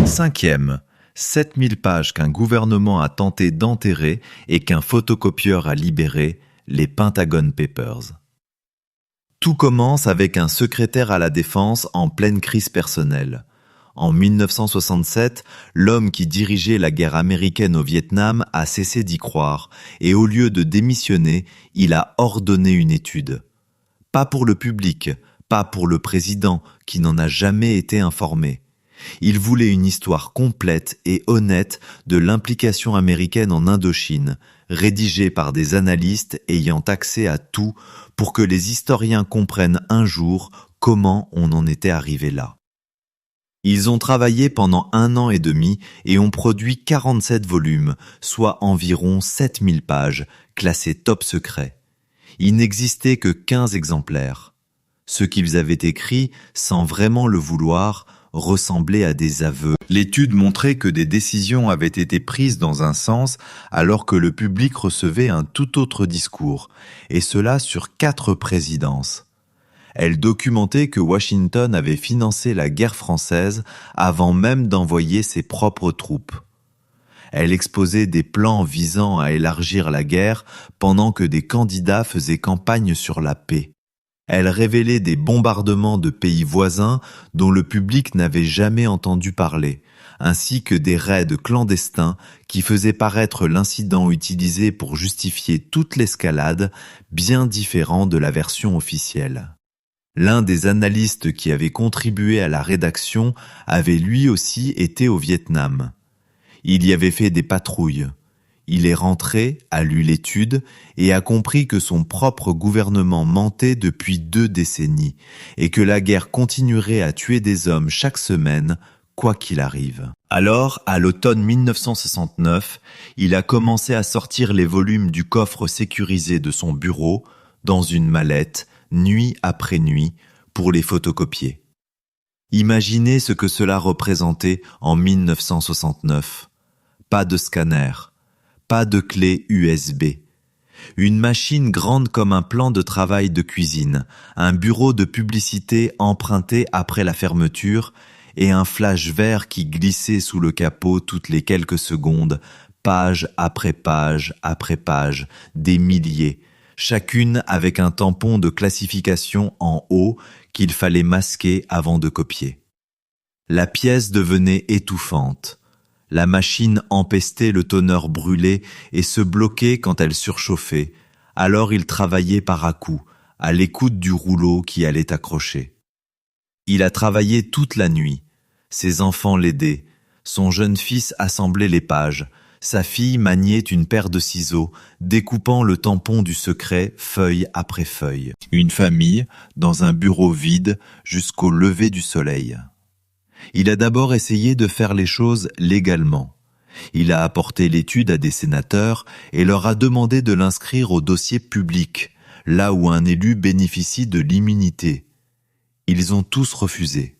5e, 7000 pages qu'un gouvernement a tenté d'enterrer et qu'un photocopieur a libéré, les Pentagon Papers. Tout commence avec un secrétaire à la défense en pleine crise personnelle. En 1967, l'homme qui dirigeait la guerre américaine au Vietnam a cessé d'y croire et au lieu de démissionner, il a ordonné une étude. Pas pour le public, pas pour le président qui n'en a jamais été informé. Il voulait une histoire complète et honnête de l'implication américaine en Indochine, rédigée par des analystes ayant accès à tout pour que les historiens comprennent un jour comment on en était arrivé là. Ils ont travaillé pendant 1 an et demi et ont produit 47 volumes, soit environ 7000 pages, classés top secret. Il n'existait que 15 exemplaires. Ce qu'ils avaient écrit, sans vraiment le vouloir, ressemblait à des aveux. L'étude montrait que des décisions avaient été prises dans un sens alors que le public recevait un tout autre discours, et cela sur 4 présidences. Elle documentait que Washington avait financé la guerre française avant même d'envoyer ses propres troupes. Elle exposait des plans visant à élargir la guerre pendant que des candidats faisaient campagne sur la paix. Elle révélait des bombardements de pays voisins dont le public n'avait jamais entendu parler, ainsi que des raids clandestins qui faisaient paraître l'incident utilisé pour justifier toute l'escalade, bien différent de la version officielle. L'un des analystes qui avait contribué à la rédaction avait lui aussi été au Vietnam. Il y avait fait des patrouilles. Il est rentré, a lu l'étude et a compris que son propre gouvernement mentait depuis 2 décennies et que la guerre continuerait à tuer des hommes chaque semaine, quoi qu'il arrive. Alors, à l'automne 1969, il a commencé à sortir les volumes du coffre sécurisé de son bureau, dans une mallette, nuit après nuit, pour les photocopier. Imaginez ce que cela représentait en 1969. Pas de scanner. Pas de clé USB. Une machine grande comme un plan de travail de cuisine, un bureau de publicité emprunté après la fermeture et un flash vert qui glissait sous le capot toutes les quelques secondes, page après page après page, des milliers, chacune avec un tampon de classification en haut qu'il fallait masquer avant de copier. La pièce devenait étouffante. La machine empestait le toner brûlé et se bloquait quand elle surchauffait. Alors il travaillait par à-coups, à l'écoute du rouleau qui allait accrocher. Il a travaillé toute la nuit. Ses enfants l'aidaient. Son jeune fils assemblait les pages. Sa fille maniait une paire de ciseaux, découpant le tampon du secret feuille après feuille. Une famille, dans un bureau vide, jusqu'au lever du soleil. Il a d'abord essayé de faire les choses légalement. Il a apporté l'étude à des sénateurs et leur a demandé de l'inscrire au dossier public, là où un élu bénéficie de l'immunité. Ils ont tous refusé.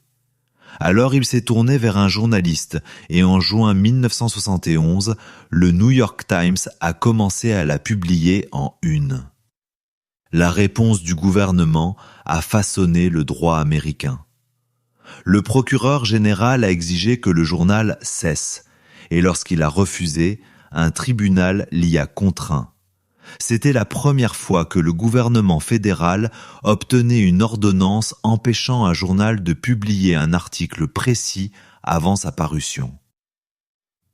Alors il s'est tourné vers un journaliste et en juin 1971, le New York Times a commencé à la publier en une. La réponse du gouvernement a façonné le droit américain. Le procureur général a exigé que le journal cesse, et lorsqu'il a refusé, un tribunal l'y a contraint. C'était la première fois que le gouvernement fédéral obtenait une ordonnance empêchant un journal de publier un article précis avant sa parution.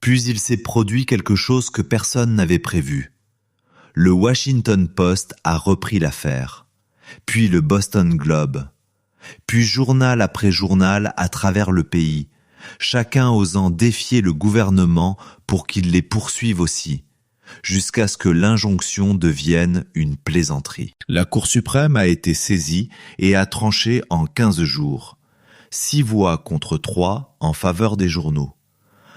Puis il s'est produit quelque chose que personne n'avait prévu. Le Washington Post a repris l'affaire, puis le Boston Globe, puis journal après journal à travers le pays, chacun osant défier le gouvernement pour qu'il les poursuive aussi, jusqu'à ce que l'injonction devienne une plaisanterie. La Cour suprême a été saisie et a tranché en 15 jours. 6 voix contre 3 en faveur des journaux.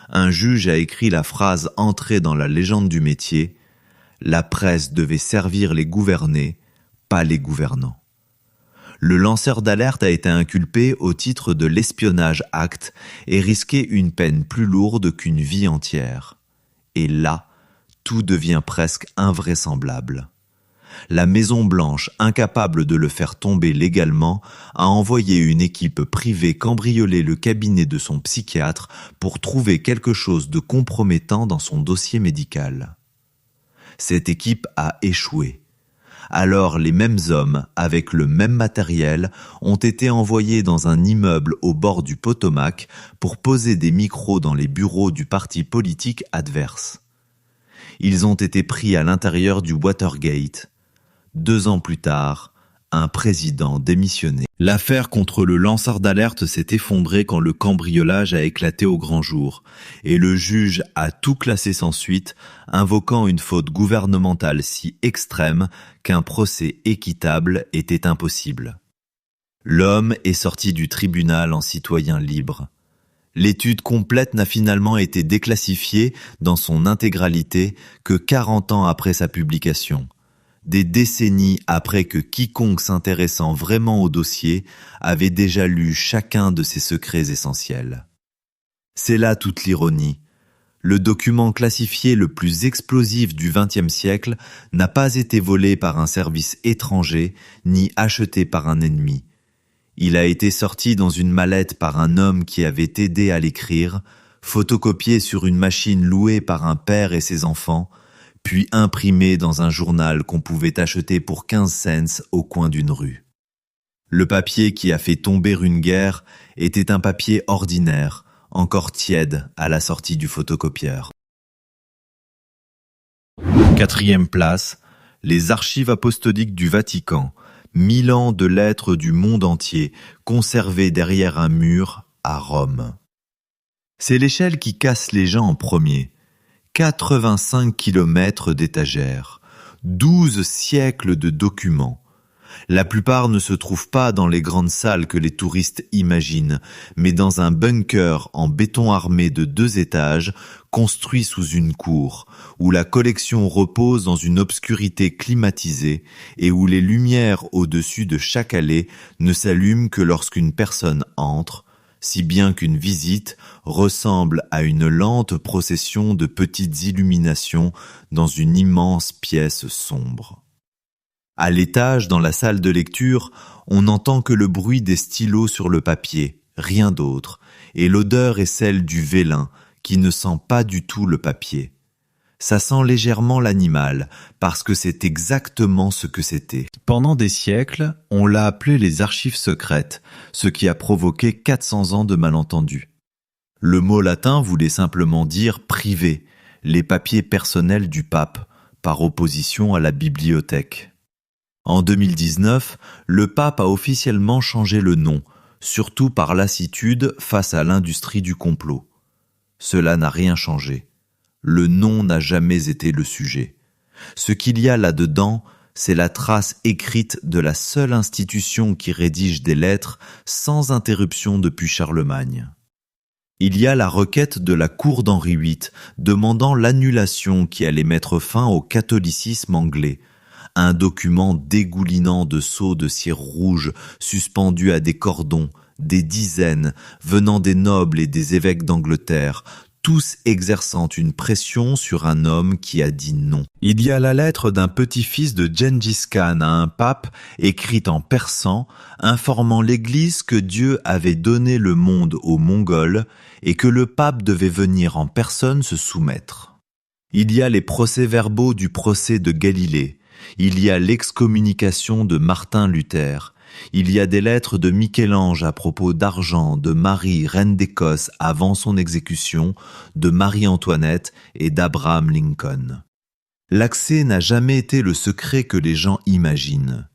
Un juge a écrit la phrase entrée dans la légende du métier « La presse devait servir les gouvernés, pas les gouvernants ». Le lanceur d'alerte a été inculpé au titre de l'espionnage acte et risquait une peine plus lourde qu'une vie entière. Et là, tout devient presque invraisemblable. La Maison-Blanche, incapable de le faire tomber légalement, a envoyé une équipe privée cambrioler le cabinet de son psychiatre pour trouver quelque chose de compromettant dans son dossier médical. Cette équipe a échoué. Alors les mêmes hommes, avec le même matériel, ont été envoyés dans un immeuble au bord du Potomac pour poser des micros dans les bureaux du parti politique adverse. Ils ont été pris à l'intérieur du Watergate. 2 ans plus tard, un président démissionnait. L'affaire contre le lanceur d'alerte s'est effondrée quand le cambriolage a éclaté au grand jour, et le juge a tout classé sans suite, invoquant une faute gouvernementale si extrême qu'un procès équitable était impossible. L'homme est sorti du tribunal en citoyen libre. L'étude complète n'a finalement été déclassifiée dans son intégralité que 40 ans après sa publication. Des décennies après que quiconque s'intéressant vraiment au dossier avait déjà lu chacun de ses secrets essentiels. C'est là toute l'ironie. Le document classifié le plus explosif du XXe siècle n'a pas été volé par un service étranger ni acheté par un ennemi. Il a été sorti dans une mallette par un homme qui avait aidé à l'écrire, photocopié sur une machine louée par un père et ses enfants, puis imprimé dans un journal qu'on pouvait acheter pour 15 cents au coin d'une rue. Le papier qui a fait tomber une guerre était un papier ordinaire, encore tiède à la sortie du photocopieur. 4e place, les archives apostoliques du Vatican, 1000 ans de lettres du monde entier, conservées derrière un mur à Rome. C'est l'échelle qui casse les gens en premier. 85 kilomètres d'étagères, 12 siècles de documents. La plupart ne se trouvent pas dans les grandes salles que les touristes imaginent, mais dans un bunker en béton armé de 2 étages, construit sous une cour, où la collection repose dans une obscurité climatisée et où les lumières au-dessus de chaque allée ne s'allument que lorsqu'une personne entre, si bien qu'une visite ressemble à une lente procession de petites illuminations dans une immense pièce sombre. À l'étage, dans la salle de lecture, on n'entend que le bruit des stylos sur le papier, rien d'autre, et l'odeur est celle du vélin, qui ne sent pas du tout le papier. Ça sent légèrement l'animal, parce que c'est exactement ce que c'était. Pendant des siècles, on l'a appelé les archives secrètes, ce qui a provoqué 400 ans de malentendus. Le mot latin voulait simplement dire « privé », les papiers personnels du pape, par opposition à la bibliothèque. En 2019, le pape a officiellement changé le nom, surtout par lassitude face à l'industrie du complot. Cela n'a rien changé. Le nom n'a jamais été le sujet. Ce qu'il y a là-dedans, c'est la trace écrite de la seule institution qui rédige des lettres sans interruption depuis Charlemagne. Il y a la requête de la cour d'Henri VIII demandant l'annulation qui allait mettre fin au catholicisme anglais, un document dégoulinant de sceaux de cire rouge suspendus à des cordons, des dizaines, venant des nobles et des évêques d'Angleterre, tous exerçant une pression sur un homme qui a dit non. Il y a la lettre d'un petit-fils de Gengis Khan à un pape, écrite en persan, informant l'Église que Dieu avait donné le monde aux Mongols et que le pape devait venir en personne se soumettre. Il y a les procès-verbaux du procès de Galilée. Il y a l'excommunication de Martin Luther. Il y a des lettres de Michel-Ange à propos d'argent, de Marie, reine d'Écosse, avant son exécution, de Marie-Antoinette et d'Abraham Lincoln. L'accès n'a jamais été le secret que les gens imaginent.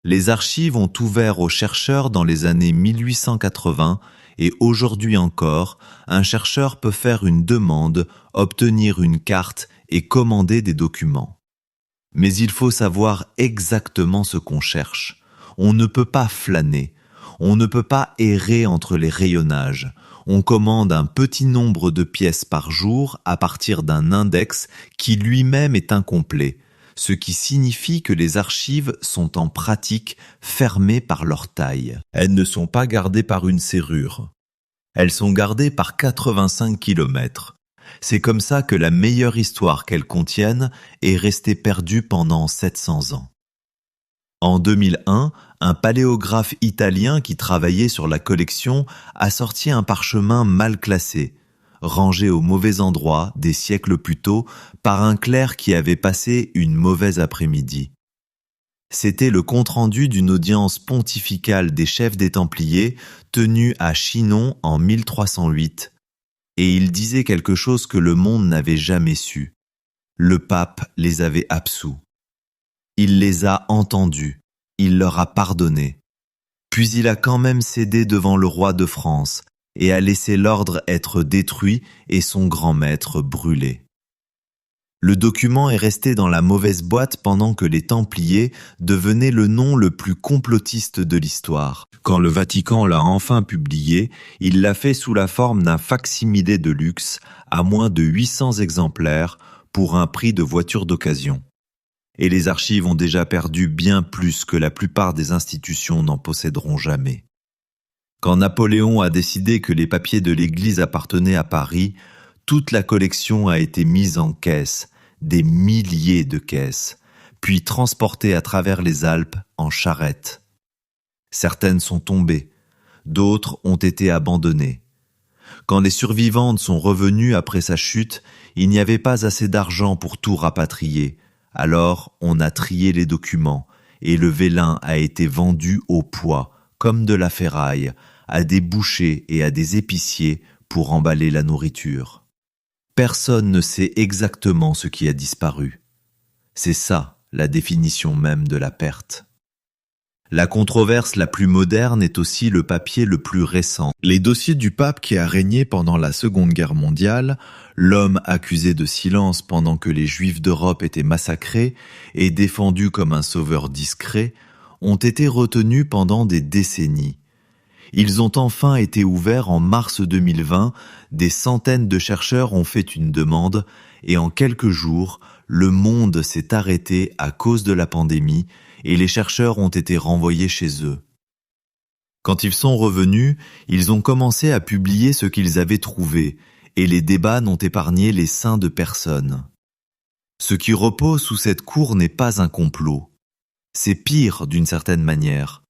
Les archives ont ouvert aux chercheurs dans les années 1880 et aujourd'hui encore, un chercheur peut faire une demande, obtenir une carte et commander des documents. Mais il faut savoir exactement ce qu'on cherche. On ne peut pas flâner, on ne peut pas errer entre les rayonnages. On commande un petit nombre de pièces par jour à partir d'un index qui lui-même est incomplet. ce qui signifie que les archives sont en pratique fermées par leur taille. Elles ne sont pas gardées par une serrure. Elles sont gardées par 85 km. C'est comme ça que la meilleure histoire qu'elles contiennent est restée perdue pendant 700 ans. En 2001, un paléographe italien qui travaillait sur la collection a sorti un parchemin mal classé, rangé au mauvais endroit des siècles plus tôt par un clerc qui avait passé une mauvaise après-midi. C'était le compte-rendu d'une audience pontificale des chefs des Templiers tenue à Chinon en 1308, et il disait quelque chose que le monde n'avait jamais su. Le pape les avait absous. Il les a entendus, il leur a pardonné. Puis il a quand même cédé devant le roi de France et a laissé l'ordre être détruit et son grand maître brûlé. Le document est resté dans la mauvaise boîte pendant que les Templiers devenaient le nom le plus complotiste de l'histoire. Quand le Vatican l'a enfin publié, il l'a fait sous la forme d'un fac-similé de luxe à moins de 800 exemplaires pour un prix de voiture d'occasion. Et les archives ont déjà perdu bien plus que la plupart des institutions n'en posséderont jamais. Quand Napoléon a décidé que les papiers de l'Église appartenaient à Paris, toute la collection a été mise en caisse, des milliers de caisses, puis transportée à travers les Alpes en charrette. Certaines sont tombées, d'autres ont été abandonnées. Quand les survivantes sont revenues après sa chute, il n'y avait pas assez d'argent pour tout rapatrier. Alors, on a trié les documents, et le vélin a été vendu au poids, comme de la ferraille, à des bouchers et à des épiciers pour emballer la nourriture. Personne ne sait exactement ce qui a disparu. C'est ça, la définition même de la perte. La controverse la plus moderne est aussi le papier le plus récent. Les dossiers du pape qui a régné pendant la Seconde Guerre mondiale, l'homme accusé de silence pendant que les Juifs d'Europe étaient massacrés et défendu comme un sauveur discret, ont été retenus pendant des décennies. Ils ont enfin été ouverts en mars 2020, des centaines de chercheurs ont fait une demande et en quelques jours, le monde s'est arrêté à cause de la pandémie et les chercheurs ont été renvoyés chez eux. Quand ils sont revenus, ils ont commencé à publier ce qu'ils avaient trouvé et les débats n'ont épargné les seins de personne. Ce qui repose sous cette cour n'est pas un complot. C'est pire d'une certaine manière.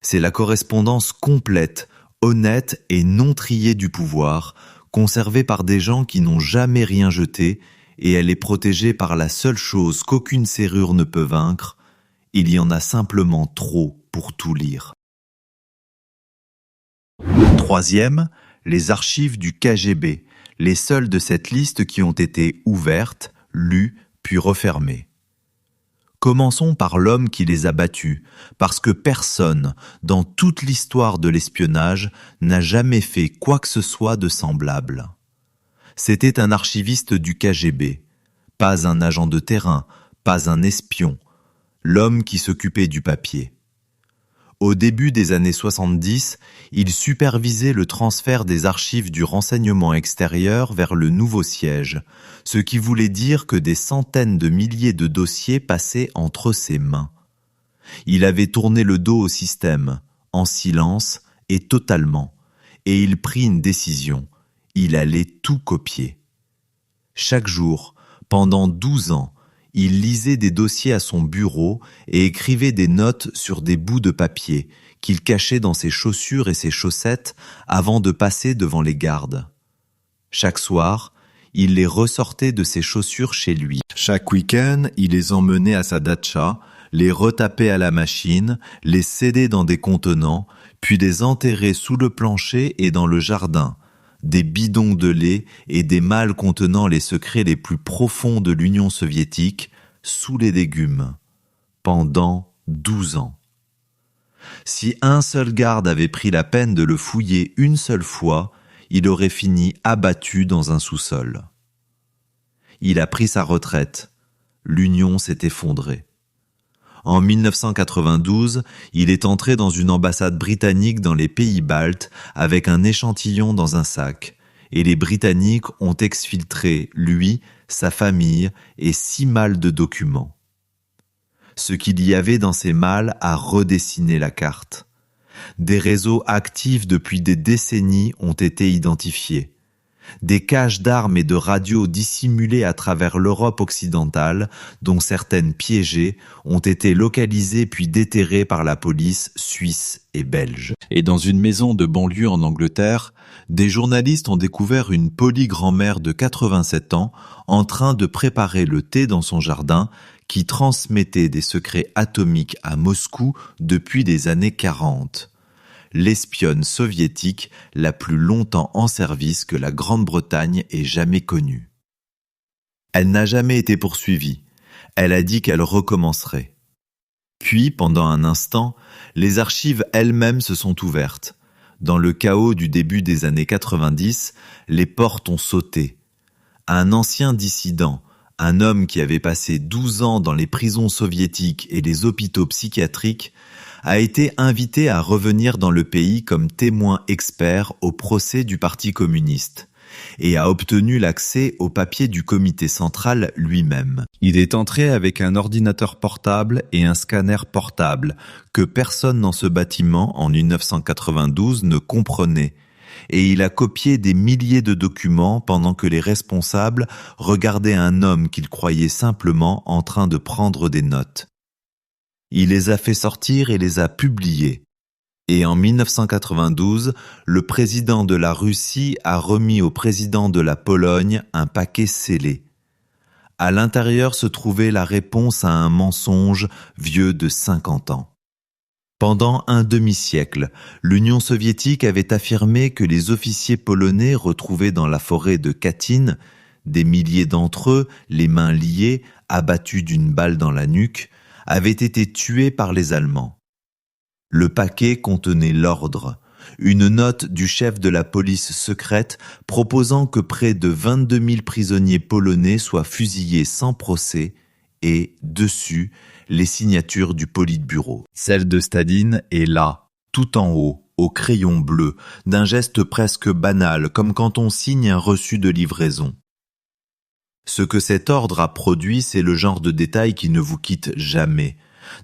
C'est la correspondance complète, honnête et non triée du pouvoir, conservée par des gens qui n'ont jamais rien jeté, et elle est protégée par la seule chose qu'aucune serrure ne peut vaincre, il y en a simplement trop pour tout lire. Troisième, les archives du KGB, les seules de cette liste qui ont été ouvertes, lues, puis refermées. Commençons par l'homme qui les a battus, parce que personne, dans toute l'histoire de l'espionnage, n'a jamais fait quoi que ce soit de semblable. C'était un archiviste du KGB, pas un agent de terrain, pas un espion, l'homme qui s'occupait du papier. Au début des années 70, il supervisait le transfert des archives du renseignement extérieur vers le nouveau siège, ce qui voulait dire que des centaines de milliers de dossiers passaient entre ses mains. Il avait tourné le dos au système, en silence et totalement, et il prit une décision, il allait tout copier. Chaque jour, pendant 12 ans, il lisait des dossiers à son bureau et écrivait des notes sur des bouts de papier qu'il cachait dans ses chaussures et ses chaussettes avant de passer devant les gardes. Chaque soir, il les ressortait de ses chaussures chez lui. Chaque week-end, il les emmenait à sa datcha, les retapait à la machine, les scellait dans des contenants, puis les enterrait sous le plancher et dans le jardin. Des bidons de lait et des malles contenant les secrets les plus profonds de l'Union soviétique sous les légumes, pendant 12 ans. Si un seul garde avait pris la peine de le fouiller une seule fois, il aurait fini abattu dans un sous-sol. Il a pris sa retraite. L'Union s'est effondrée. En 1992, il est entré dans une ambassade britannique dans les pays baltes avec un échantillon dans un sac, et les Britanniques ont exfiltré lui, sa famille et 6 malles de documents. Ce qu'il y avait dans ces malles a redessiné la carte. Des réseaux actifs depuis des décennies ont été identifiés. Des caches d'armes et de radios dissimulées à travers l'Europe occidentale, dont certaines piégées, ont été localisées puis déterrées par la police suisse et belge. Et dans une maison de banlieue en Angleterre, des journalistes ont découvert une polie grand-mère de 87 ans en train de préparer le thé dans son jardin qui transmettait des secrets atomiques à Moscou depuis les années 40. L'espionne soviétique la plus longtemps en service que la Grande-Bretagne ait jamais connue. Elle n'a jamais été poursuivie. Elle a dit qu'elle recommencerait. Puis, pendant un instant, les archives elles-mêmes se sont ouvertes. Dans le chaos du début des années 90, les portes ont sauté. Un ancien dissident, un homme qui avait passé 12 ans dans les prisons soviétiques et les hôpitaux psychiatriques, a été invité à revenir dans le pays comme témoin expert au procès du Parti communiste et a obtenu l'accès aux papiers du comité central lui-même. Il est entré avec un ordinateur portable et un scanner portable que personne dans ce bâtiment en 1992 ne comprenait, et il a copié des milliers de documents pendant que les responsables regardaient un homme qu'ils croyaient simplement en train de prendre des notes. Il les a fait sortir et les a publiés. Et en 1992, le président de la Russie a remis au président de la Pologne un paquet scellé. À l'intérieur se trouvait la réponse à un mensonge vieux de 50 ans. Pendant un demi-siècle, l'Union soviétique avait affirmé que les officiers polonais retrouvés dans la forêt de Katyn, des milliers d'entre eux, les mains liées, abattus d'une balle dans la nuque, avaient été tués par les Allemands. Le paquet contenait l'ordre, une note du chef de la police secrète proposant que près de 22 000 prisonniers polonais soient fusillés sans procès et, dessus, les signatures du Politburo. Celle de Staline est là, tout en haut, au crayon bleu, d'un geste presque banal, comme quand on signe un reçu de livraison. Ce que cet ordre a produit, c'est le genre de détail qui ne vous quitte jamais.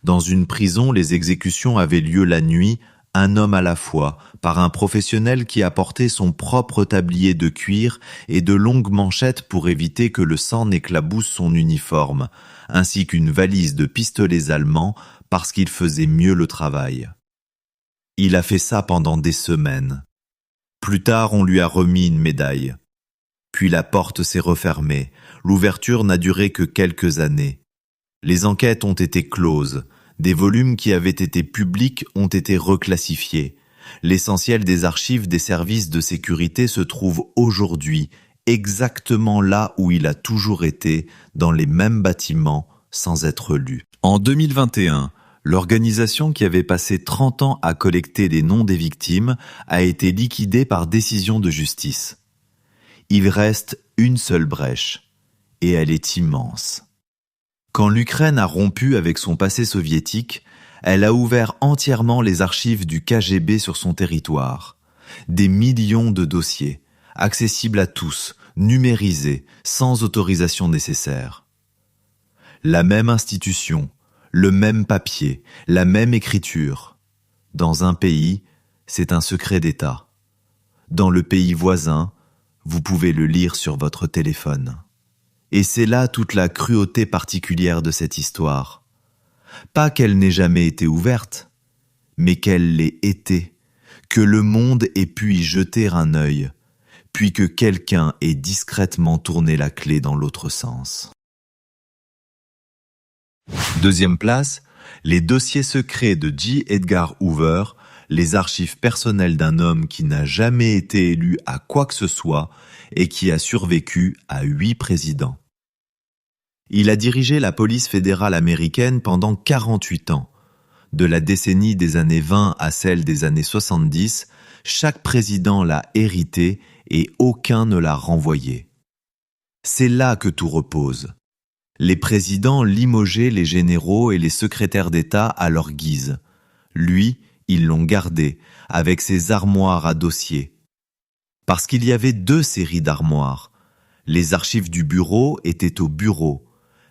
Dans une prison, les exécutions avaient lieu la nuit, un homme à la fois, par un professionnel qui apportait son propre tablier de cuir et de longues manchettes pour éviter que le sang n'éclabousse son uniforme, ainsi qu'une valise de pistolets allemands parce qu'il faisait mieux le travail. Il a fait ça pendant des semaines. Plus tard, on lui a remis une médaille. Puis la porte s'est refermée. L'ouverture n'a duré que quelques années. Les enquêtes ont été closes. Des volumes qui avaient été publics ont été reclassifiés. L'essentiel des archives des services de sécurité se trouve aujourd'hui, exactement là où il a toujours été, dans les mêmes bâtiments, sans être lu. En 2021, l'organisation qui avait passé 30 ans à collecter les noms des victimes a été liquidée par décision de justice. Il reste une seule brèche, et elle est immense. Quand l'Ukraine a rompu avec son passé soviétique, elle a ouvert entièrement les archives du KGB sur son territoire. Des millions de dossiers, accessibles à tous, numérisés, sans autorisation nécessaire. La même institution, le même papier, la même écriture. Dans un pays, c'est un secret d'État. Dans le pays voisin, vous pouvez le lire sur votre téléphone. Et c'est là toute la cruauté particulière de cette histoire. Pas qu'elle n'ait jamais été ouverte, mais qu'elle l'ait été, que le monde ait pu y jeter un œil, puis que quelqu'un ait discrètement tourné la clé dans l'autre sens. Deuxième place, les dossiers secrets de J. Edgar Hoover, les archives personnelles d'un homme qui n'a jamais été élu à quoi que ce soit et qui a survécu à 8 présidents. Il a dirigé la police fédérale américaine pendant 48 ans. De la décennie des années 20 à celle des années 70, chaque président l'a hérité et aucun ne l'a renvoyé. C'est là que tout repose. Les présidents limogeaient les généraux et les secrétaires d'État à leur guise. Lui, ils l'ont gardé, avec ses armoires à dossiers. Parce qu'il y avait 2 séries d'armoires. Les archives du bureau étaient au bureau.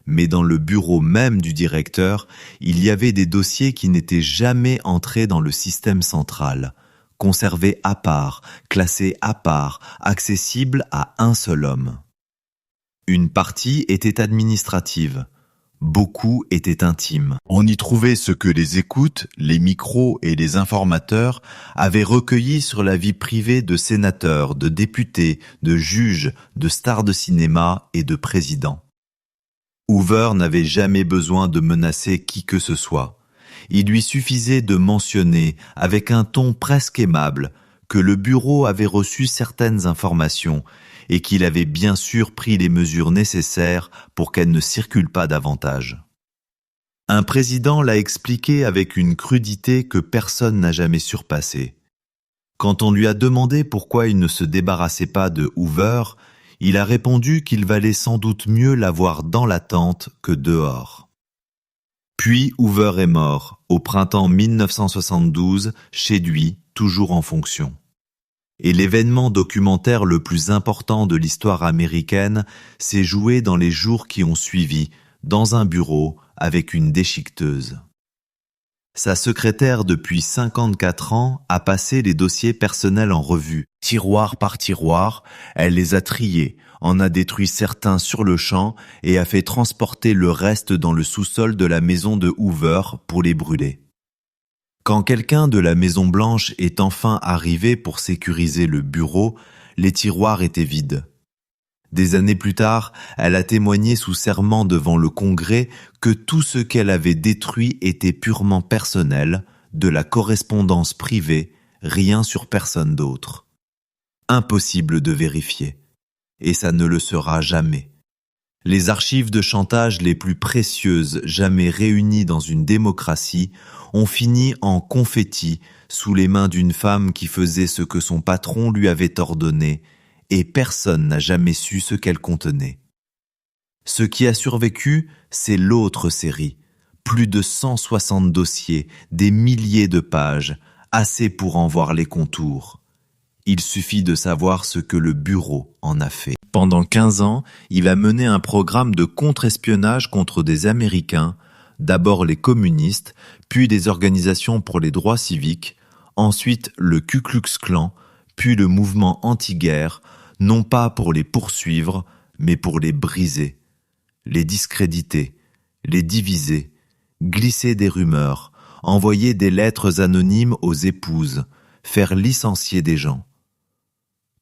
Mais dans le bureau même du directeur, il y avait des dossiers qui n'étaient jamais entrés dans le système central, conservés à part, classés à part, accessibles à un seul homme. Une partie était administrative, beaucoup étaient intimes. On y trouvait ce que les écoutes, les micros et les informateurs avaient recueilli sur la vie privée de sénateurs, de députés, de juges, de stars de cinéma et de présidents. Hoover n'avait jamais besoin de menacer qui que ce soit. Il lui suffisait de mentionner, avec un ton presque aimable, que le bureau avait reçu certaines informations et qu'il avait bien sûr pris les mesures nécessaires pour qu'elles ne circulent pas davantage. Un président l'a expliqué avec une crudité que personne n'a jamais surpassée. Quand on lui a demandé pourquoi il ne se débarrassait pas de Hoover, il a répondu qu'il valait sans doute mieux l'avoir dans la tente que dehors. Puis Hoover est mort, au printemps 1972, chez lui, toujours en fonction. Et l'événement documentaire le plus important de l'histoire américaine s'est joué dans les jours qui ont suivi, dans un bureau avec une déchiqueteuse. Sa secrétaire depuis 54 ans a passé les dossiers personnels en revue, tiroir par tiroir, elle les a triés, en a détruit certains sur le champ et a fait transporter le reste dans le sous-sol de la maison de Hoover pour les brûler. Quand quelqu'un de la Maison Blanche est enfin arrivé pour sécuriser le bureau, les tiroirs étaient vides. Des années plus tard, elle a témoigné sous serment devant le Congrès que tout ce qu'elle avait détruit était purement personnel, de la correspondance privée, rien sur personne d'autre. Impossible de vérifier. Et ça ne le sera jamais. Les archives de chantage les plus précieuses jamais réunies dans une démocratie ont fini en confetti sous les mains d'une femme qui faisait ce que son patron lui avait ordonné, et personne n'a jamais su ce qu'elle contenait. Ce qui a survécu, c'est l'autre série. Plus de 160 dossiers, des milliers de pages, assez pour en voir les contours. Il suffit de savoir ce que le bureau en a fait. Pendant 15 ans, il a mené un programme de contre-espionnage contre des Américains, d'abord les communistes, puis des organisations pour les droits civiques, ensuite le Ku Klux Klan, puis le mouvement anti-guerre, non pas pour les poursuivre, mais pour les briser, les discréditer, les diviser, glisser des rumeurs, envoyer des lettres anonymes aux épouses, faire licencier des gens.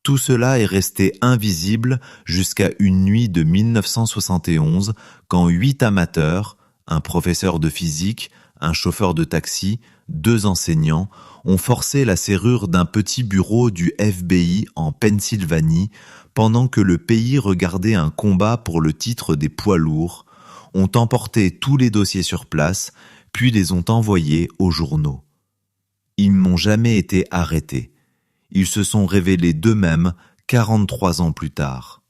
Tout cela est resté invisible jusqu'à une nuit de 1971, quand 8 amateurs, un professeur de physique, un chauffeur de taxi, 2 enseignants, ont forcé la serrure d'un petit bureau du FBI en Pennsylvanie pendant que le pays regardait un combat pour le titre des poids lourds, ont emporté tous les dossiers sur place, puis les ont envoyés aux journaux. Ils n'ont jamais été arrêtés. Ils se sont révélés d'eux-mêmes 43 ans plus tard.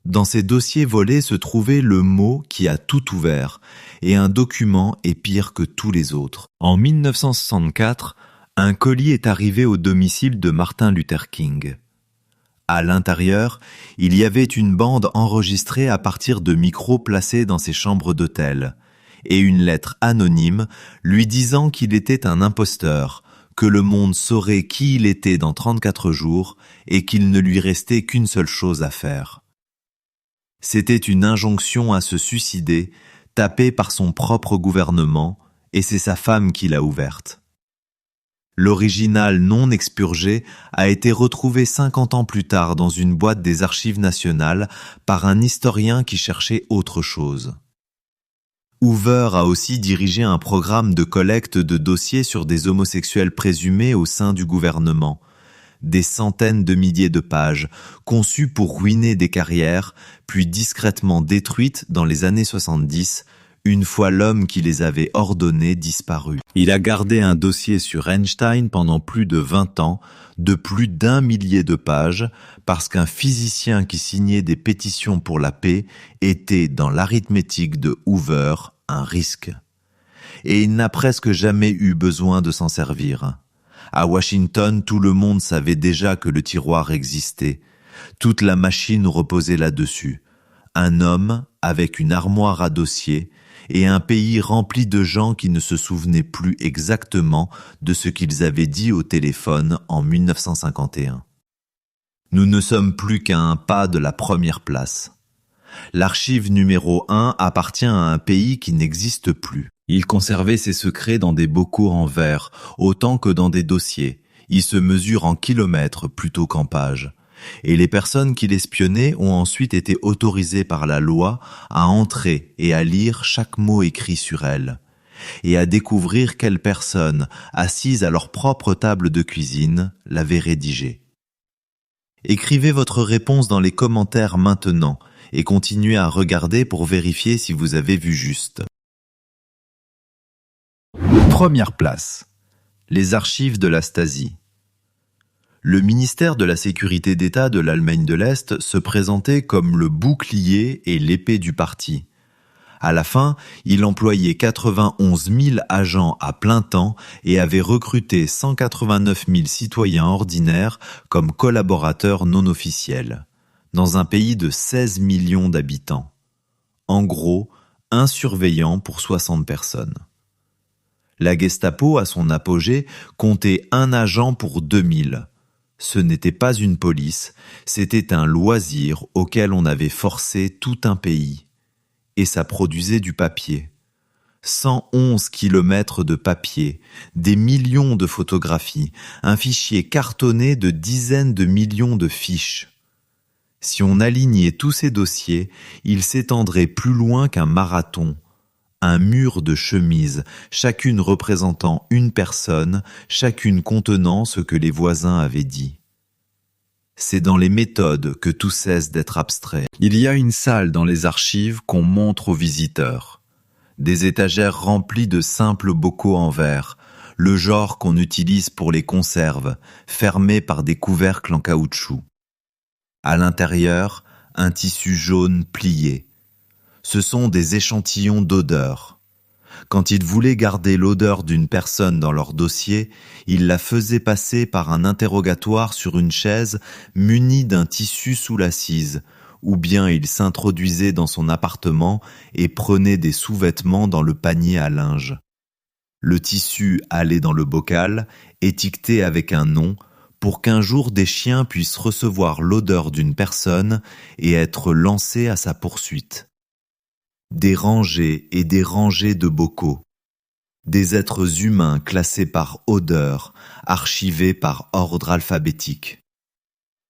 Dans ces dossiers volés se trouvait le mot qui a tout ouvert, et un document est pire que tous les autres. En 1964, un colis est arrivé au domicile de Martin Luther King. À l'intérieur, il y avait une bande enregistrée à partir de micros placés dans ses chambres d'hôtel, et une lettre anonyme lui disant qu'il était un imposteur, que le monde saurait qui il était dans 34 jours et qu'il ne lui restait qu'une seule chose à faire. C'était une injonction à se suicider, tapée par son propre gouvernement, et c'est sa femme qui l'a ouverte. L'original non expurgé a été retrouvé 50 ans plus tard dans une boîte des Archives nationales par un historien qui cherchait autre chose. Hoover a aussi dirigé un programme de collecte de dossiers sur des homosexuels présumés au sein du gouvernement. Des centaines de milliers de pages, conçues pour ruiner des carrières, puis discrètement détruites dans les années 70, une fois l'homme qui les avait ordonnées disparu. Il a gardé un dossier sur Einstein pendant plus de 20 ans, de plus d'1 millier de pages, parce qu'un physicien qui signait des pétitions pour la paix était, dans l'arithmétique de Hoover, un risque. Et il n'a presque jamais eu besoin de s'en servir. À Washington, tout le monde savait déjà que le tiroir existait. Toute la machine reposait là-dessus. un homme avec une armoire à dossiers et un pays rempli de gens qui ne se souvenaient plus exactement de ce qu'ils avaient dit au téléphone en 1951. Nous ne sommes plus qu'à un pas de la première place. L'archive numéro 1 appartient à un pays qui n'existe plus. Il conservait ses secrets dans des bocaux en verre, autant que dans des dossiers. Il se mesure en kilomètres plutôt qu'en pages. Et les personnes qui l'espionnaient ont ensuite été autorisées par la loi à entrer et à lire chaque mot écrit sur elle, et à découvrir quelle personne, assise à leur propre table de cuisine, l'avait rédigé. Écrivez votre réponse dans les commentaires maintenant et continuez à regarder pour vérifier si vous avez vu juste. Première place. Les archives de la Stasi. Le ministère de la Sécurité d'État de l'Allemagne de l'Est se présentait comme le bouclier et l'épée du parti. À la fin, il employait 91 000 agents à plein temps et avait recruté 189 000 citoyens ordinaires comme collaborateurs non officiels, dans un pays de 16 millions d'habitants. En gros, un surveillant pour 60 personnes. La Gestapo, à son apogée, comptait un agent pour 2000. Ce n'était pas une police, c'était un loisir auquel on avait forcé tout un pays. Et ça produisait du papier. 111 kilomètres de papier, des millions de photographies, un fichier cartonné de dizaines de millions de fiches. Si on alignait tous ces dossiers, ils s'étendraient plus loin qu'un marathon. Un mur de chemises, chacune représentant une personne, chacune contenant ce que les voisins avaient dit. C'est dans les méthodes que tout cesse d'être abstrait. Il y a une salle dans les archives qu'on montre aux visiteurs. Des étagères remplies de simples bocaux en verre, le genre qu'on utilise pour les conserves, fermés par des couvercles en caoutchouc. À l'intérieur, un tissu jaune plié. Ce sont des échantillons d'odeurs. Quand ils voulaient garder l'odeur d'une personne dans leur dossier, ils la faisaient passer par un interrogatoire sur une chaise munie d'un tissu sous l'assise, ou bien ils s'introduisaient dans son appartement et prenaient des sous-vêtements dans le panier à linge. Le tissu allait dans le bocal, étiqueté avec un nom, pour qu'un jour des chiens puissent recevoir l'odeur d'une personne et être lancés à sa poursuite. Des rangées et des rangées de bocaux. Des êtres humains classés par odeur, archivés par ordre alphabétique.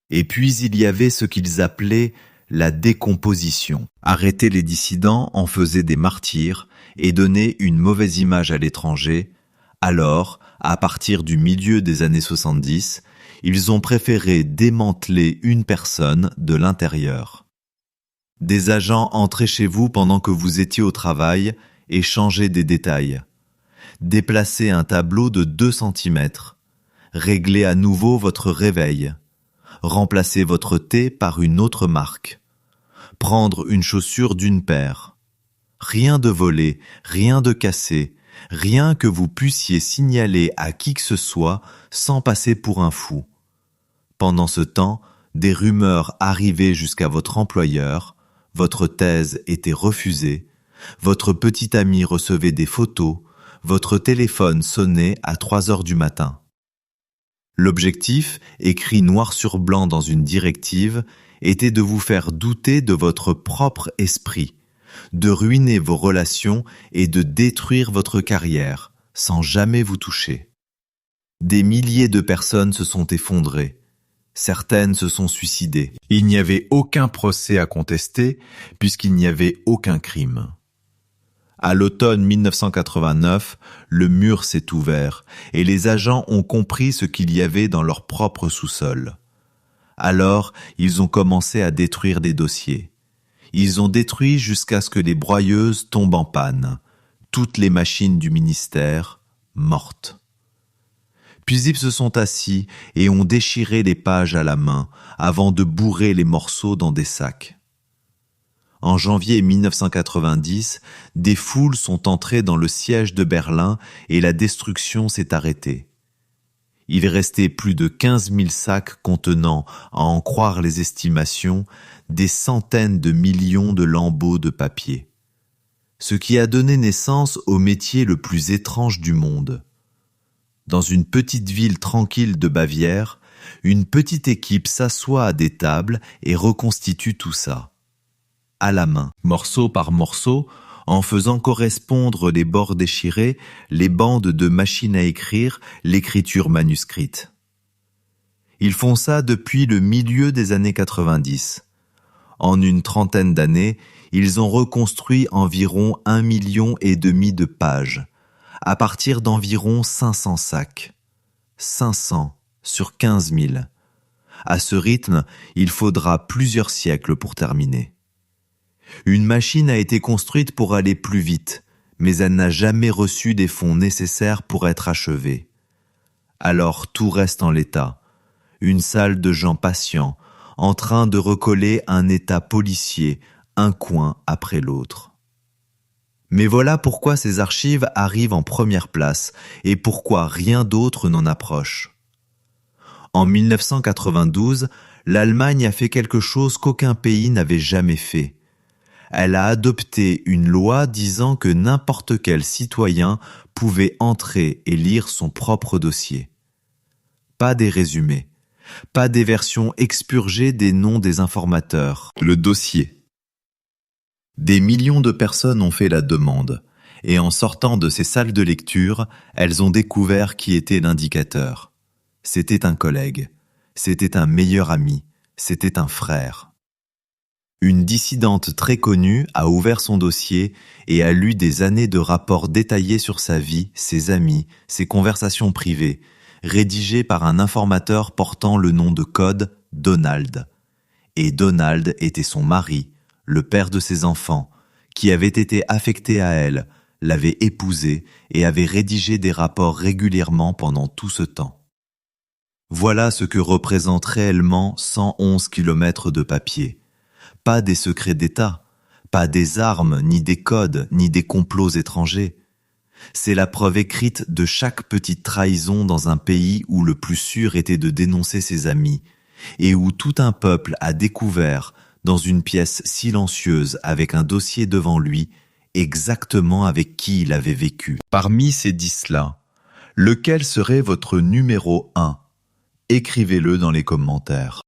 Et puis il y avait ce qu'ils appelaient la décomposition. Arrêter les dissidents en faisait des martyrs et donner une mauvaise image à l'étranger. Alors, à partir du milieu des années 70, ils ont préféré démanteler une personne de l'intérieur. Des agents entraient chez vous pendant que vous étiez au travail et changeaient des détails. Déplacer un tableau de 2 cm. Régler à nouveau votre réveil. Remplacer votre thé par une autre marque. Prendre une chaussure d'une paire. Rien de volé, rien de cassé, rien que vous puissiez signaler à qui que ce soit sans passer pour un fou. Pendant ce temps, des rumeurs arrivaient jusqu'à votre employeur. Votre thèse était refusée, votre petit ami recevait des photos, votre téléphone sonnait à 3 heures du matin. L'objectif, écrit noir sur blanc dans une directive, était de vous faire douter de votre propre esprit, de ruiner vos relations et de détruire votre carrière, sans jamais vous toucher. Des milliers de personnes se sont effondrées. Certaines se sont suicidées. Il n'y avait aucun procès à contester puisqu'il n'y avait aucun crime. À l'automne 1989, le mur s'est ouvert et les agents ont compris ce qu'il y avait dans leur propre sous-sol. Alors, ils ont commencé à détruire des dossiers. Ils ont détruit jusqu'à ce que les broyeuses tombent en panne. Toutes les machines du ministère mortes. Puis ils se sont assis et ont déchiré les pages à la main avant de bourrer les morceaux dans des sacs. En janvier 1990, des foules sont entrées dans le siège de Berlin et la destruction s'est arrêtée. Il restait plus de 15 000 sacs contenant, à en croire les estimations, des centaines de millions de lambeaux de papier. Ce qui a donné naissance au métier le plus étrange du monde. Dans une petite ville tranquille de Bavière, une petite équipe s'assoit à des tables et reconstitue tout ça. À la main, morceau par morceau, en faisant correspondre les bords déchirés, les bandes de machine à écrire, l'écriture manuscrite. Ils font ça depuis le milieu des années 90. En une trentaine d'années, ils ont reconstruit environ 1,5 million de pages, à partir d'environ 500 sacs. 500 sur 15 000. À ce rythme, il faudra plusieurs siècles pour terminer. Une machine a été construite pour aller plus vite, mais elle n'a jamais reçu des fonds nécessaires pour être achevée. Alors tout reste en l'état. Une salle de gens patients, en train de recoller un état policier, un coin après l'autre. Mais voilà pourquoi ces archives arrivent en première place et pourquoi rien d'autre n'en approche. En 1992, l'Allemagne a fait quelque chose qu'aucun pays n'avait jamais fait. Elle a adopté une loi disant que n'importe quel citoyen pouvait entrer et lire son propre dossier. Pas des résumés, pas des versions expurgées des noms des informateurs. Le dossier. Des millions de personnes ont fait la demande, et en sortant de ces salles de lecture, elles ont découvert qui était l'indicateur. C'était un collègue, c'était un meilleur ami, c'était un frère. Une dissidente très connue a ouvert son dossier et a lu des années de rapports détaillés sur sa vie, ses amis, ses conversations privées, rédigés par un informateur portant le nom de code Donald. Et Donald était son mari, le père de ses enfants, qui avait été affecté à elle, l'avait épousée et avait rédigé des rapports régulièrement pendant tout ce temps. Voilà ce que représente réellement 111 kilomètres de papier. Pas des secrets d'État, pas des armes, ni des codes, ni des complots étrangers. C'est la preuve écrite de chaque petite trahison dans un pays où le plus sûr était de dénoncer ses amis, et où tout un peuple a découvert, dans une pièce silencieuse avec un dossier devant lui, exactement avec qui il avait vécu. Parmi ces 10-là, lequel serait votre numéro 1 ? Écrivez-le dans les commentaires.